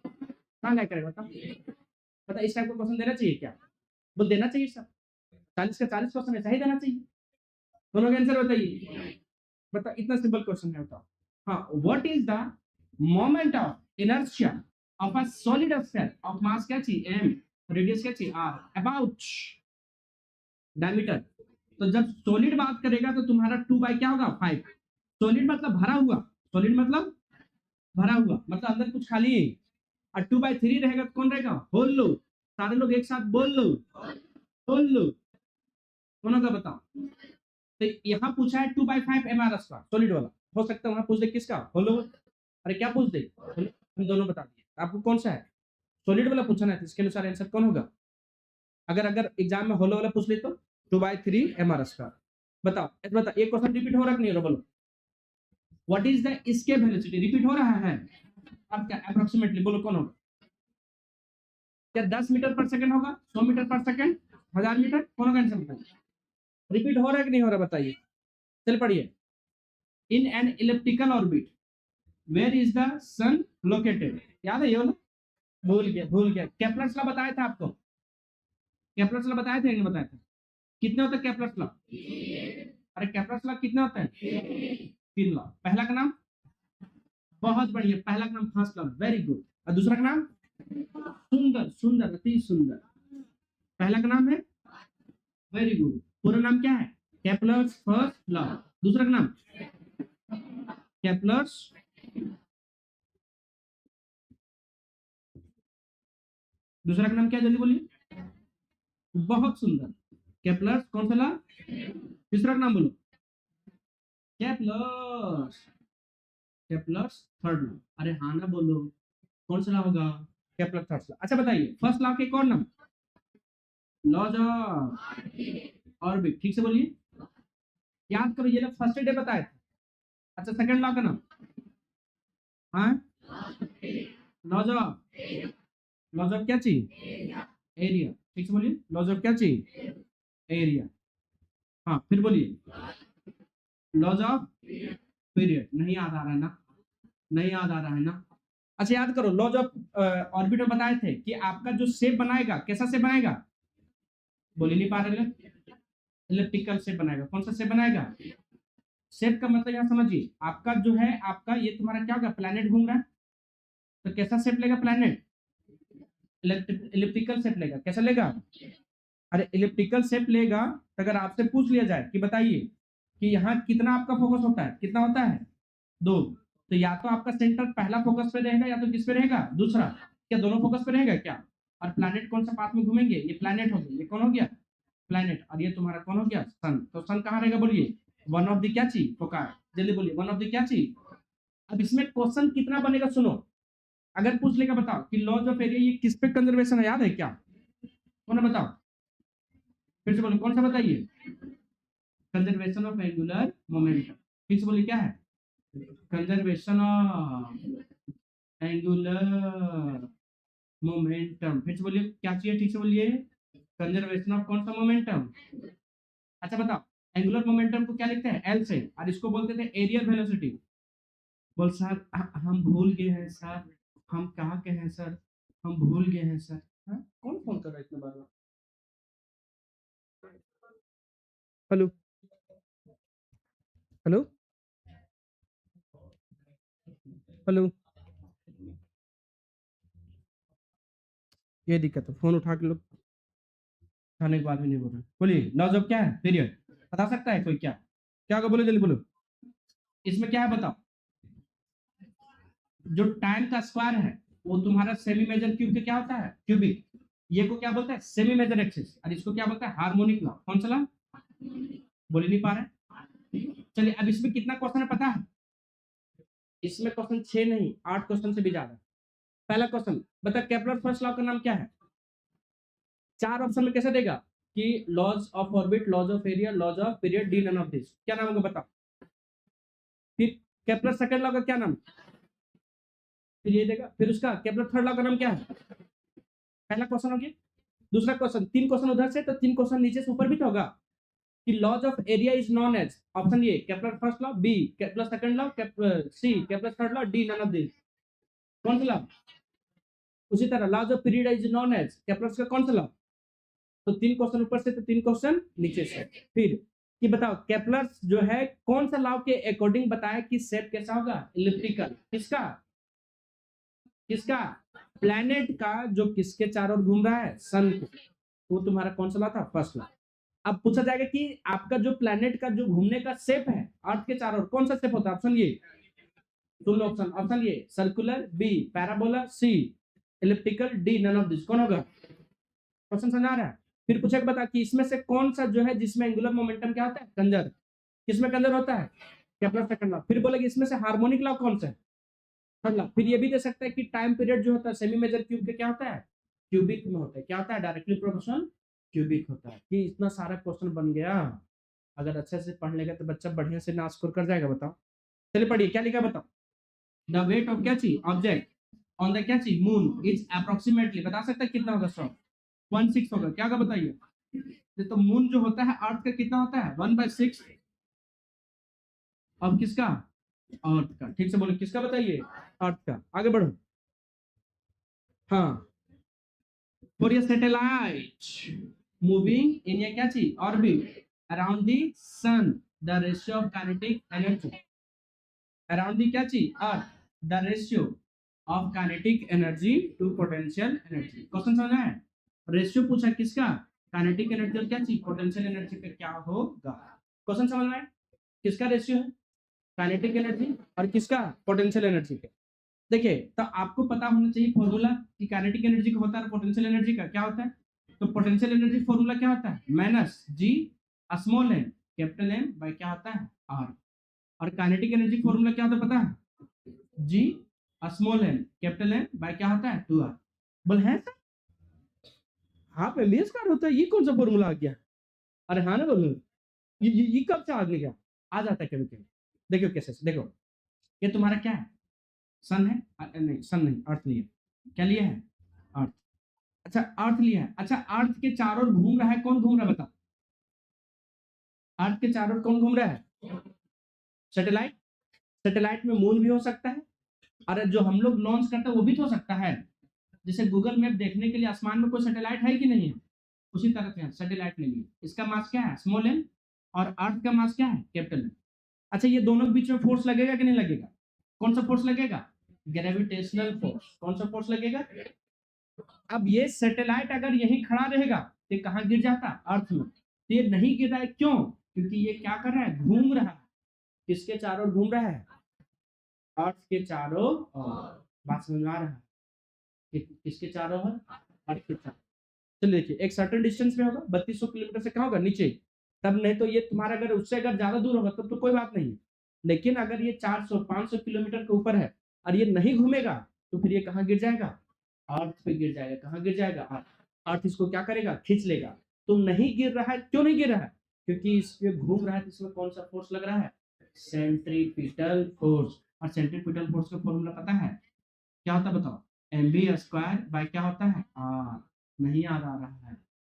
कहाँ लाई करेगा बता, बता इस टाइप का क्वेश्चन देना चाहिए क्या? बोल देना चाहिए सर, 40 का 40 क्वेश्चन ऐसा ही देना चाहिए। दोनों का आंसर बताइए, बता इतना सिंपल क्वेश्चन है बताओ। हाँ what is the moment of inertia of a solid sphere of mass क्या चाहिए m, रेडियस क्या चाहिए r, अबाउट डायमीटर। तो जब सॉलिड बात करेगा तो तुम्हारा 2 बाई क्या होगा 5, सॉलिड मतलब भरा हुआ, सॉलिड मतलब भरा हुआ मतलब अंदर कुछ खाली है, और 2 बाई 3 रहेगा तो कौन रहेगा होल लो, सारे लोग एक साथ बोल लो, बोल लो, कौन होगा बताओ। तो यहाँ पूछा है 2/5 mr का सॉलिड वाला, हो सकता है वहां पूछ दे किसका, होलो। अरे क्या पूछ दे, हम दोनों बता दिए, आपको कौन सा है सॉलिड वाला पूछना है, तो इसके अनुसार आंसर कौन होगा। अगर अगर एग्जाम में होलो वाला पूछ ले तो 2/3 mr का। बताओ बता, एक क्वेश्चन रिपीट हो रहा है कि नहीं हो रहा, बोलो। What is the escape velocity, repeat हो रहा है, अब क्या अप्रोक्सीमेटली बोलो कौन होगा। क्या 10 मीटर पर सेकंड होगा, 100 मीटर पर सेकंड, 1000 मीटर, कौन होगा आंसर बताइए। रिपीट हो रहा है कि नहीं हो रहा बताइए, चल पढ़िए। In an elliptical orbit where is the sun located, याद है ये वाला, भूल गया। केपलर्स लॉ बताया था आपको, केपलर्स लॉ बताया था, नहीं बताया था। कितने होते हैं केपलर्स लॉ, अरे केपलर्स लॉ कितने होते हैं, 3 लॉ। पहला का नाम, बहुत बढ़िया, पहला का नाम फर्स्ट लॉ, वेरी गुड। और दूसरा का नाम सुंदर, सुंदर, अति सुंदर। पहला का नाम है, वेरी गुड। पूरा नाम क्या है, केपलर्स फर्स्ट लॉ। दूसरा का नाम केपलर्स, दूसरा का नाम क्या, जल्दी बोलिए, बहुत सुंदर, केपलर्स कौन सा लॉ, तीसरा का नाम बोलो, केपलर्स, केपलर्स थर्ड लॉ। अरे हाँ ना बोलो, कौन सा लॉ होगा, केपलर थर्ड लॉ। अच्छा बताइए, फर्स्ट लॉ के कौन नाम, लॉज ऑफ ऑर्बिट, ठीक से बोलिए, याद करो, ये लोग फर्स्ट डे बताए थे। अच्छा सेकंड लॉ का नाम, हाँ, लॉज ऑफ, लॉज ऑफ क्या चाहिए, एरिया, ठीक से बोलिए, लॉज ऑफ क्या चाहिए, एरिया। हाँ फिर बोलिए, लॉज ऑफ पीरियड, नहीं याद आ रहा है ना, नहीं याद आ रहा है ना। अच्छा याद करो, लॉज ऑफ ऑर्बिट में बताए थे कि आपका जो शेप बनाएगा, कैसा शेप बनाएगा, बोल ही नहीं पा रहे, इलिप्टिकल शेप बनाएगा। कौन सा शेप बनाएगा, शेप का मतलब यहाँ समझिए, आपका जो है, आपका ये तुम्हारा क्या होगा, प्लैनेट घूम रहा है, तो कैसा शेप लेगा प्लैनेट, इलिप्टिकल शेप लेगा। कैसा लेगा, अरे इलिप्टिकल शेप लेगा। तो अगर आपसे पूछ लिया जाए कि बताइए कि यहाँ कितना आपका फोकस होता है, कितना होता है, 2, तो या तो आपका सेंटर पहला फोकस पे रहेगा, या तो किस पे रहेगा, दूसरा। क्या दोनों फोकस पे रहेगा क्या, और प्लैनेट कौन सा पाथ में घूमेंगे, ये प्लैनेट हो गया, ये कौन हो गया, प्लैनेट, और ये तुम्हारा कौन हो गया, सन। तो सन कहाँ रहेगा बोलिए, वन ऑफ द क्या चीज फोकस, जल्दी बोलिए, वन ऑफ द क्या चीज। अब इसमें क्वेश्चन कितना बनेगा सुनो, अगर पूछ लेगा बताओ कि लॉज ऑफ एरिया ये किस पे कंजर्वेशन है, याद है क्या, कौन है बताओ, फिर से बोलो कौन सा बताइए, कंजर्वेशन ऑफ एंगुलर मोमेंटम। फिर से बोलिए क्या है, कंजर्वेशन ऑफ एंगुलर मोमेंटम। फिर से बोलिए क्या चाहिए, ठीक से बोलिए, कंजर्वेशन ऑफ कौन सा मोमेंटम। अच्छा बताओ, एंगुलर मोमेंटम को क्या लिखते हैं, एल से, और इसको बोलते थे एरियल वेलोसिटी। बोल सर हम भूल गए हैं सर, हम कहाँ के हैं सर, हम भूल गए हैं सर। हाँ? कौन फोन कर रहा है इतने बार, हेलो, हेलो, हेलो, ये दिक्कत है, फोन उठा के लोग खाने के बाद भी नहीं बोल रहे। बोलिए लॉज ऑफ क्या है, पीरियड, बता सकता है कोई, क्या क्या होगा, बोलो जल्दी बोलो। इसमें क्या है बताओ, जो टाइम का स्क्वायर है वो तुम्हारा सेमी मेजर क्यूब के क्या होता है, क्यूबिक। ये को क्या बोलते हैं, सेमी मेजर एक्सिस, और इसको क्या बोलता है, हार्मोनिक लॉ। कौन सा लॉ, बोल ही नहीं पा रहे। चलिए अब इसमें कितना क्वेश्चन है पता है, इसमें क्वेश्चन 6 नहीं 8 क्वेश्चन से भी ज्यादा। पहला क्वेश्चन बता, केपलर फर्स्ट लॉ का नाम क्या है, 4 ऑप्शन में कैसे देगा कि laws of orbit, laws of area, laws of period, d none of this, क्या नाम होगा बताओ। फिर केपलर सेकंड लॉ का क्या नाम, फिर ये देगा। फिर उसका केपलर थर्ड लॉ का नाम क्या है, पहला क्वेश्चन हो गया। दूसरा क्वेश्चन, 3 क्वेश्चन उधर से, तो 3 क्वेश्चन नीचे से ऊपर भी तो होगा कि laws of area is known as, option a Kepler first law, b Kepler second law, c Kepler third law, d none of this, कौन सा लॉ। उसी तरह laws of period is known as, Kepler का कौन सा law. तो 3 question ऊपर से, तो 3 क्वेश्चन नीचे से। फिर कि बताओ केपलर जो है कौन सा लॉ के अकॉर्डिंग बताया कि शेप कैसा होगा, इलिप्टिकल। किसका, किसका, प्लैनेट का, जो किसके चारों ओर घूम रहा है, सन को। तो तुम्हारा कौन सा लॉ था, फर्स्ट लॉ। अब पूछा जाएगा कि आपका जो प्लैनेट का जो घूमने का शेप है अर्थ के चारों ओर, कौन सा शेप होता है, ऑप्शन ये, सुन लो ऑप्शन, ऑप्शन ये circular, b parabola, c elliptical, d none of this, कौन होगा। क्वेश्चन समझ आ रहा है? फिर पूछा बता कि इसमें से कौन सा जो है जिसमें एंगुलर मोमेंटम क्या होता है, कंजर, किसमें कंजर होता है, केपलर सेकंड लॉ। फिर बोलेगा इसमें से हार्मोनिक लॉ कौन सा है, थर्ड लॉ। फिर ये भी दे सकता है कि टाइम पीरियड जो होता है सेमी मेजर क्यूब के क्या होता है, क्यूबिक में होता है, क्या होता है, डायरेक्टली प्रोपोर्शनल क्यूबिक होता है। कि इतना सारा क्वेश्चन बन गया, अगर अच्छे से पढ़ लेगा तो बच्चा बढ़िया से ना स्कोर कर जाएगा। बताओ, चलिए पढ़िए क्या लिखा बताओ। द वेट ऑफ क्या चीज ऑब्जेक्ट ऑन द क्या चीज मून इज अप्रोक्सीमेटली, बता सकता है कितना होगा, 1/6 होगा, क्या होगा बताइए। तो मून जो होता है अर्थ का कितना होता है, 1/6 अब किसका, अर्थ का। ठीक से बोलो किसका बताइए, अर्थ का। आगे बढ़ो। हाँ, for a satellite moving in a क्या चीज orbit around the sun, the ratio of kinetic energy around the क्या चीज earth, the ratio of kinetic energy to potential energy. Question समझ है, रेशियो पूछा किसका, काइनेटिक एनर्जी और क्या चीज पोटेंशियल एनर्जी का क्या होगा। क्वेश्चन समझ में, किसका रेशियो है, काइनेटिक एनर्जी और किसका, पोटेंशियल एनर्जी का। देखिए तो आपको पता होना चाहिए फॉर्मूला कि काइनेटिक एनर्जी का होता है, पोटेंशियल एनर्जी का क्या होता है। तो पोटेंशियल एनर्जी फॉर्मूला क्या होता है, minus G small M capital M by क्या होता है, आर। और काइनेटिक एनर्जी फॉर्मूला क्या होता है पता है, G small M capital M by क्या होता है, 2r। बोल है सर, हाँ एमबीएस का होता है, ये कौन सा फॉर्मूला आ गया। अरे हाँ ना बोलो, ये कब से आ गया, आ जाता है कभी कभी। देखो कैसे, देखो ये तुम्हारा क्या है, सन है, नहीं सन नहीं, अर्थ लिया, क्या लिया है, अर्थ। अच्छा अर्थ लिया है, अच्छा अर्थ के चारों ओर घूम रहा है, कौन घूम रहा है बताओ, अर्थ के चारों ओर कौन घूम रहा है, सैटेलाइट। सैटेलाइट में मून भी हो सकता है, अरे जो हम लोग लॉन्च करते हैं वो भी तो हो सकता है। जैसे गूगल मैप देखने के लिए आसमान में कोई सैटेलाइट है कि नहीं है, उसी तरह से सैटेलाइट ले लिए, इसका मास क्या है, स्मॉल एम, और अर्थ का मास क्या है, कैपिटल एम। अच्छा ये दोनों के बीच में फोर्स लगेगा कि नहीं लगेगा, कौन सा फोर्स लगेगा, ग्रेविटेशनल फोर्स। कौन सा फोर्स लगेगा। अब ये सैटेलाइट अगर यहीं खड़ा रहेगा तो कहाँ गिर जाता, अर्थ में। तो ये नहीं गिर रहा है, क्यों, क्योंकि ये क्या कर रहा है, घूम रहा है, किसके चारों ओर घूम रहा है, अर्थ के चारों ओर। बात समझ में आ रहा है, किसके चारों ओर, अर्थ के चारों। चलिए देखिए एक सर्टेन डिस्टेंस में होगा, 3200 किलोमीटर से क्या होगा, नीचे। तब नहीं तो ये तुम्हारा अगर उससे अगर ज्यादा दूर होगा तब तो कोई बात नहीं है। लेकिन अगर ये 400-500 किलोमीटर के ऊपर है और ये नहीं घूमेगा तो फिर ये कहाँ गिर जाएगा, अर्थ पे गिर जाएगा। कहाँ गिर जाएगा, अर्थ। अर्थ इसको क्या करेगा, खींच लेगा। तो नहीं गिर रहा है, क्यों नहीं गिर रहा है, क्योंकि इस पे घूम रहा है, तो इसमें कौन सा फोर्स लग रहा है, सेंट्रीपिटल फोर्स। और सेंट्रीपिटल फोर्स का फॉर्मूला पता है, क्या होता है बताओ, mv² बाय क्या होता है, r। नहीं याद आ रहा है,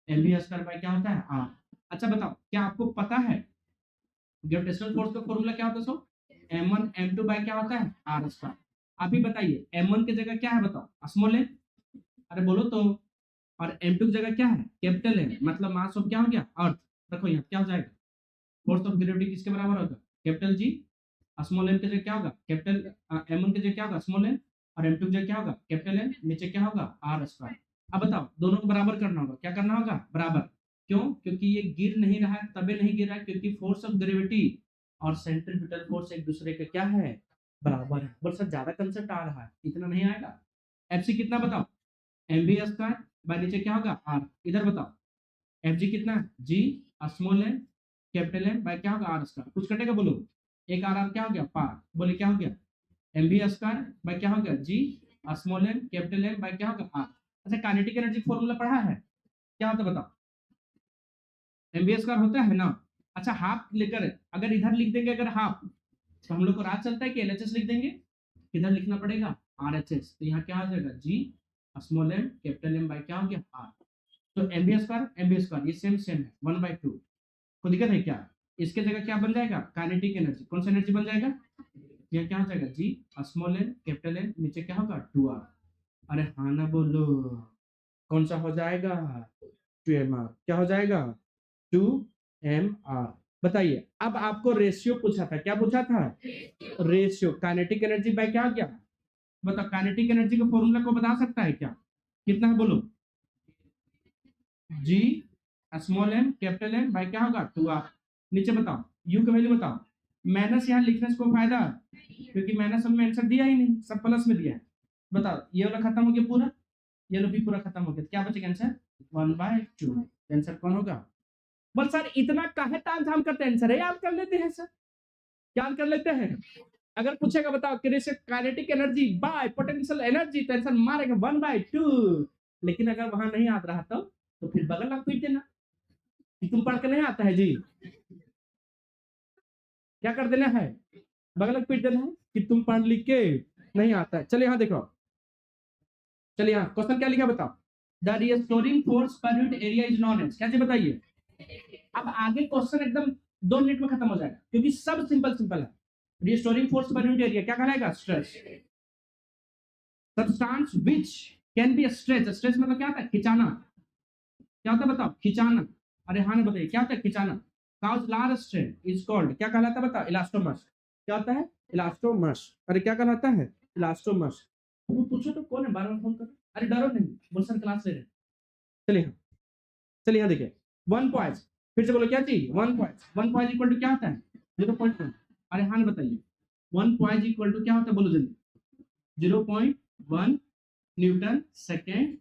mv² बाय क्या होता है, r। अच्छा बताओ क्या आपको पता है ग्रेविटेशनल फोर्स का फॉर्मूला क्या होता है, सो m1 m2 बाय क्या होता है, r²। आप ही बताइए m1 की जगह क्या है बताओ, स्मॉल एम, अरे बोलो तो। और m2 की जगह क्या है, कैपिटल एम, मतलब मास ऑफ क्या हो गया, अर्थ। रखो यहाँ क्या हो जाएगा, फोर्स ऑफ ग्रेविटी किसके बराबर होगा, कैपिटल जी, स्मॉल एम की जगह क्या होगा, कैपिटल m1 की जगह क्या होगा, स्मॉल एम, और m2 की जगह क्या होगा, कैपिटल एम, नीचे क्या होगा, r²। अब बताओ दोनों को बराबर करना होगा, क्या करना होगा, बराबर। क्यों, क्योंकि ये गिर नहीं रहा है, तबे नहीं गिर रहा है क्योंकि फोर्स ऑफ ग्रेविटी और सेंट्रीपिटल फोर्स एक दूसरे के क्या है, बराबर है। बस सर ज्यादा कंसेप्ट आ रहा है, इतना नहीं आएगा। एफसी कितना बताओ, mv² बाय नीचे क्या होगा, r। इधर बताओ एफजी कितना, G small M capital M by क्या होगा, r²। कुछ कटेगा बोलो, एक आर क्या हो गया, पार। बोले क्या हो गया, mv² बाय क्या हो गया, G small M capital M by क्या होगा, r। अच्छा काइनेटिक एनर्जी फॉर्मूला पढ़ा है, क्या होता है बताओ, mv² होता है ना। अच्छा हाफ लेकर अगर इधर लिख देंगे अगर हाफ, तो हम लोग को राह चलता है कि एलएचएस लिख देंगे, किधर लिखना पड़ेगा, आरएचएस। तो यहाँ क्या हो जाएगा, G small M capital M by क्या हो गया, आर। तो mv² ये सेम सेम है, 1/2। को दिक्कत है क्या, इसके जगह क्या बन जाएगा, काइनेटिक एनर्जी। कौन सा एनर्जी बन जाएगा, ये क्या हो जाएगा, G small M capital M, नीचे क्या होगा, 2r। अरे हाँ ना बोलो, कौन सा हो जाएगा, 2mr। क्या हो जाएगा, 2mr। बताइए अब आपको रेशियो पूछा था, क्या पूछा था, रेशियो काइनेटिक एनर्जी बाय क्या हो गया। बताओ काइनेटिक एनर्जी का फॉर्मूला को बता सकता है क्या, कितना है बोलो, G small M capital M by क्या होगा, 2r। नीचे बताओ यू का वैल्यू बताओ। माइनस यहाँ लिखने से कोई फायदा, क्योंकि माइनस हमने आंसर दिया ही नहीं, सब प्लस में दिया है। बताओ ये वाला खत्म हो गया पूरा, ये वाला भी पूरा खत्म हो गया, तो क्या बचेगा आंसर, 1/2। आंसर कौन होगा? बस सर इतना काहे टाइम हम करते हैं, आंसर है याद कर लेते हैं सर, याद कर लेते हैं। अगर पूछेगा बताओ kinetic energy by potential energy तो आंसर मारेगा 1/2। लेकिन अगर वहां नहीं याद रहा तो फिर बगल आप पीट देना कि तुम पढ़ के नहीं आता है जी, क्या कर देना है, बगल पीट देना है कि तुम पढ़ लिख के नहीं आता है। चलिए यहाँ देखो, चलिए यहाँ क्वेश्चन क्या लिखा बताओ। The restoring force per unit area is known as, क्या बताइए। अब आगे क्वेश्चन एकदम 2 मिनट में खत्म हो जाएगा क्योंकि सब सिंपल सिंपल है। Restoring force per unit area क्या कहलाएगा? Stress. Substance which can be stretch, stretch मतलब क्या होता है? खिंचाना। क्या होता है बताओ? खिंचाना। अरे हाँ बताइए क्या होता है? खिंचाना। Cause large strain is called, क्या कहलाता है बताओ? इलास्टोमर्स। क्या होता है? इलास्टोमर्स। अरे क्या कहलाता है? इलास्टोमर्स। वो पूछो तो कौन है बार बार फोन कर, अरे डरो नहीं, बोल सर क्लास ले रहे। चलिए चलिए यहाँ देखिए 1 पॉइंट, फिर से बोलो क्या चीज? 1 पॉइंट इक्वल टू क्या होता है? 0.1। अरे हाँ बताइए 1 पॉइंट इक्वल टू क्या होता है? बोलो जल्दी। 0.1 न्यूटन सेकेंड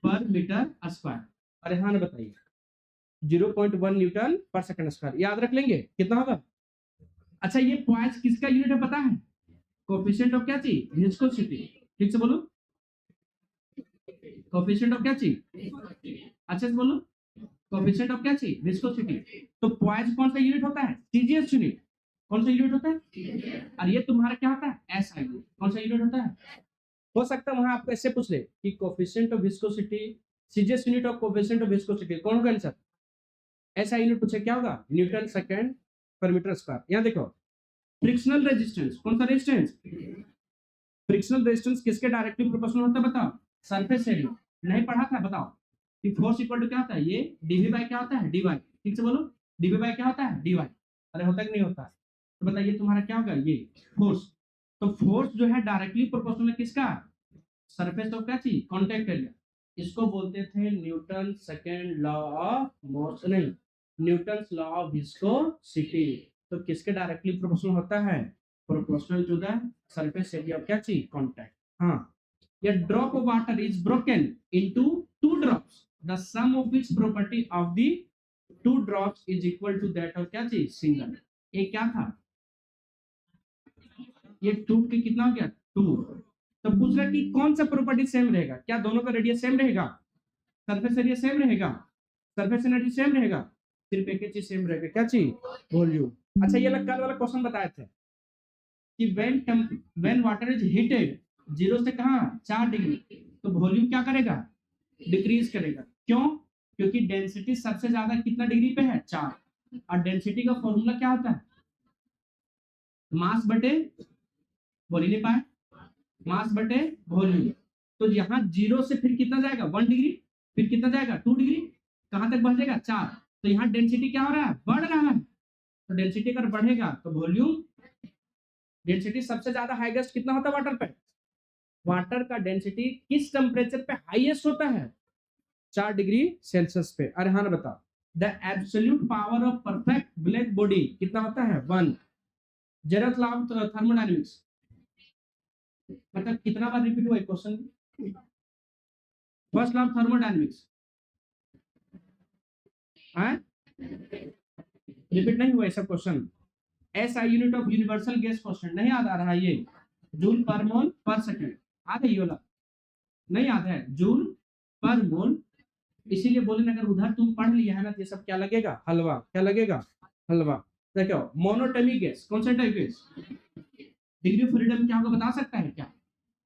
पर मीटर स्क्वायर। अरे हाँ बताइए 0.1 न्यूटन पर सेकंड स्क्वायर, याद रख लेंगे कितना होगा। अच्छा ये पॉइंट किसका यूनिट है पता है? कोफिशिएंट ऑफ क्या चीज? विस्कोसिटी। ठीक से बोलो, कोफिशिएंट ऑफ क्या चीज? अच्छा से बोलो, कोफिशिएंट ऑफ क्या चीज? विस्कोसिटी। तो पॉइंट कौन सा यूनिट होता है? CGS unit. कौन सा यूनिट होता है? और ये तुम्हारा क्या होता है? SI unit. कौन सा यूनिट होता है? हो सकता है वहां आपको ऐसे पूछ ले कि coefficient of viscosity, CGS unit of coefficient of viscosity कौन होगा आंसर? ऐसा यूनिट पूछे क्या होगा? न्यूटन सेकंड पर मीटर स्क्वायर। यहाँ देखो फ्रिक्शनल रेजिस्टेंस, कौन सा रेजिस्टेंस? फ्रिक्शनल रेजिस्टेंस किसके डायरेक्टली प्रोपोर्शनल होता है बताओ? Surface area. नहीं पढ़ा था बताओ कि फोर्स इक्वल टू क्या होता है? ये डीवी बाय क्या होता है? D y. ठीक से बोलो, डीवी बाय क्या होता है? D y. अरे होता कि नहीं होता? तो बताइए तुम्हारा क्या होगा? ये फोर्स। तो फोर्स जो है डायरेक्टली प्रोपोर्शनल है किसका? सरफेस ऑफ क्या चीज? Contact area. इसको बोलते थे Newton second law of motion, नहीं न्यूटन लॉ ऑफ विस्कोसिटी। तो किसके डायरेक्टली प्रोपोर्शनल होता है? Proportional to the surface area of क्या चीज? कॉन्टैक्ट। हाँ, a drop of water is broken into 2 drops, the sum of which property of the 2 drops is equal to that of क्या चीज? Single. ये क्या था? ये टूट के कितना हो गया? 2। तो पूछ रहा कि कौन सा प्रॉपर्टी सेम रहेगा? क्या दोनों का रेडियस सेम रहेगा? सरफेस एरिया सेम रहेगा? सरफेस एनर्जी सेम रहेगा? सिर्फ एक ही चीज सेम रहेगा, क्या चीज? वॉल्यूम। अच्छा ये कल वाला क्वेश्चन बताए थे कि व्हेन वाटर इज हीटेड 0 से कहां? 4 डिग्री, तो वॉल्यूम क्या करेगा? डिक्रीज करेगा। क्यों? क्योंकि डेंसिटी सबसे ज्यादा कितना डिग्री पे है? 4। और डेंसिटी का फॉर्मूला क्या होता है? मास बटे, बोल ही नहीं पाए, मास बटे वॉल्यूम। तो यहाँ 0 से फिर कितना जाएगा? 1 डिग्री, फिर कितना जाएगा? 2 डिग्री, कहां तक बढ़ जाएगा? 4। तो यहाँ डेंसिटी क्या हो रहा है? बढ़ रहा है। तो डेंसिटी अगर बढ़ेगा तो वॉल्यूम, डेंसिटी सबसे ज्यादा हाईएस्ट कितना होता है वाटर पे? वाटर का डेंसिटी किस टेम्परेचर पे हाईएस्ट होता है? 4 डिग्री सेल्सियस पे। अरे हाँ बताओ the absolute power of perfect black body कितना होता है? 1। जेरथ लॉ ऑफ थर्मोडायनेमिक्स, मतलब कितना बार रिपीट हुआ है question? First law of thermodynamics है, रिपीट नहीं हुआ सब question. SI unit of universal gas question नहीं याद आ रहा है? ये जूल पर मोल पर सेकंड याद है? ये वाला नहीं याद है? जूल पर मोल। इसीलिए बोले अगर उधर तुम पढ़ लिया है ना तो ये सब क्या लगेगा? हलवा। क्या लगेगा? हलवा। देखो मोनोटोमिक गैस कौन सा type gas? Degree of freedom क्या होगा बता सकता है क्या?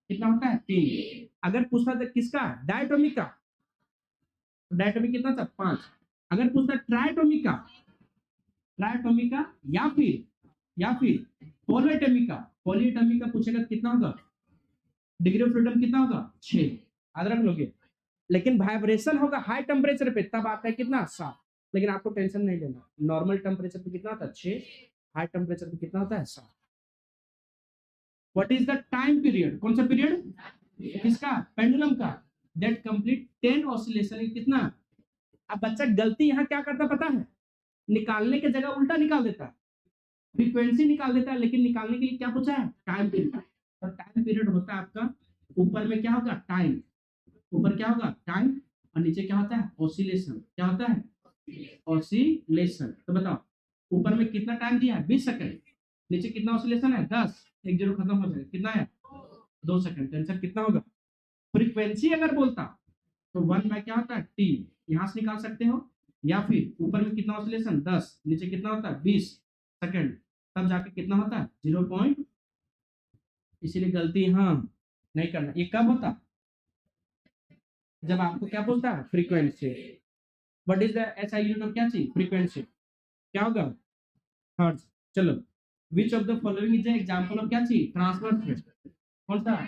कितना होता है? 3। अगर पूछता था किसका? डायटोमिक का, डायटोमिक कितना था? 5। अगर पूछता ट्राइटोमिक का, ट्राइटोमिक का या फिर पॉलीएटॉमिक का, पॉलीएटॉमिक का पूछेगा कितना होगा? डिग्री ऑफ फ्रीडम कितना होगा? 6। याद रख लोगे। लेकिन वाइब्रेशन होगा हाई टेम्परेचर पे तब आता है कितना? 7। लेकिन आपको टेंशन नहीं लेना, नॉर्मल टेम्परेचर पे कितना होता है? 6। हाई टेम्परेचर पे कितना होता है? 7। What is the time period? कौन सा पीरियड? किसका? पेंडुलम का। दैट कंप्लीट 10 ऑसिलेशन कितना? अब बच्चा गलती यहाँ क्या करता पता है? निकालने के जगह उल्टा निकाल देता है, फ्रीक्वेंसी निकाल देता है, लेकिन निकालने के लिए क्या पूछा है? Time period. और टाइम पीरियड होता है आपका ऊपर में क्या होगा? टाइम। ऊपर क्या होगा? टाइम। और नीचे क्या होता है ऑसिलेशन, क्या होता है ऑसिलेशन। तो बताओ ऊपर में कितना टाइम दिया है 20 सेकंड, नीचे कितना ऑसिलेशन है 10, एक जीरो खत्म हो जाएगा, कितना है 2 सेकंड। तो आंसर कितना होगा? फ्रीक्वेंसी अगर बोलता तो 1 बाय क्या होता है टी, यहां से निकाल सकते हो, या फिर ऊपर में कितना ऑसिलेशन 10, नीचे कितना होता है 20 सेकंड, तब जाके कितना होता है 0 पॉइंट। इसीलिए गलती हाँ नहीं करना। ये कब होता? जब आपको क्या बोलता है frequency. What is the SI unit of क्या चीज फ्रीक्वेंसी, क्या होगा हर्ट्ज। चलो विच of the following is example of क्या चीज ट्रांसवर्स वेव, कौन सा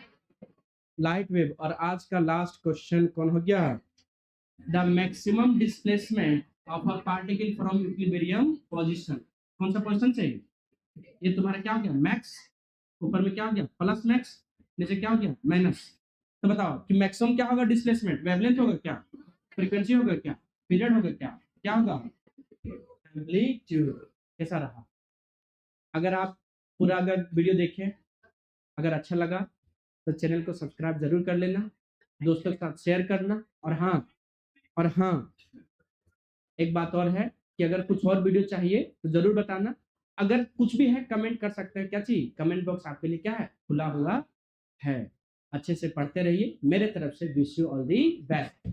लाइट वेव। और आज का लास्ट क्वेश्चन कौन हो गया? The maximum displacement of a particle from equilibrium position, कौन सा क्वेश्चन चाहिए? ये तुम्हारा क्या हो गया मैक्स, ऊपर में क्या हो गया प्लस मैक्स, नीचे क्या हो गया माइनस। तो बताओ कि मैक्सिमम क्या होगा डिस्प्लेसमेंट, वेवलेंथ होगा क्या, फ्रीक्वेंसी होगा क्या, पीरियड होगा क्या होगा एम्पलीट्यूड। कैसा रहा? अगर आप पूरा अगर वीडियो देखें, अगर अच्छा लगा तो चैनल को सब्सक्राइब जरूर कर लेना, दोस्तों के साथ शेयर करना। और हाँ एक बात और है कि अगर कुछ और वीडियो चाहिए तो जरूर बताना। अगर कुछ भी है कमेंट कर सकते हैं, क्या चीज कमेंट बॉक्स आपके लिए क्या है खुला हुआ है। अच्छे से पढ़ते रहिए, मेरे तरफ से wish you all the best.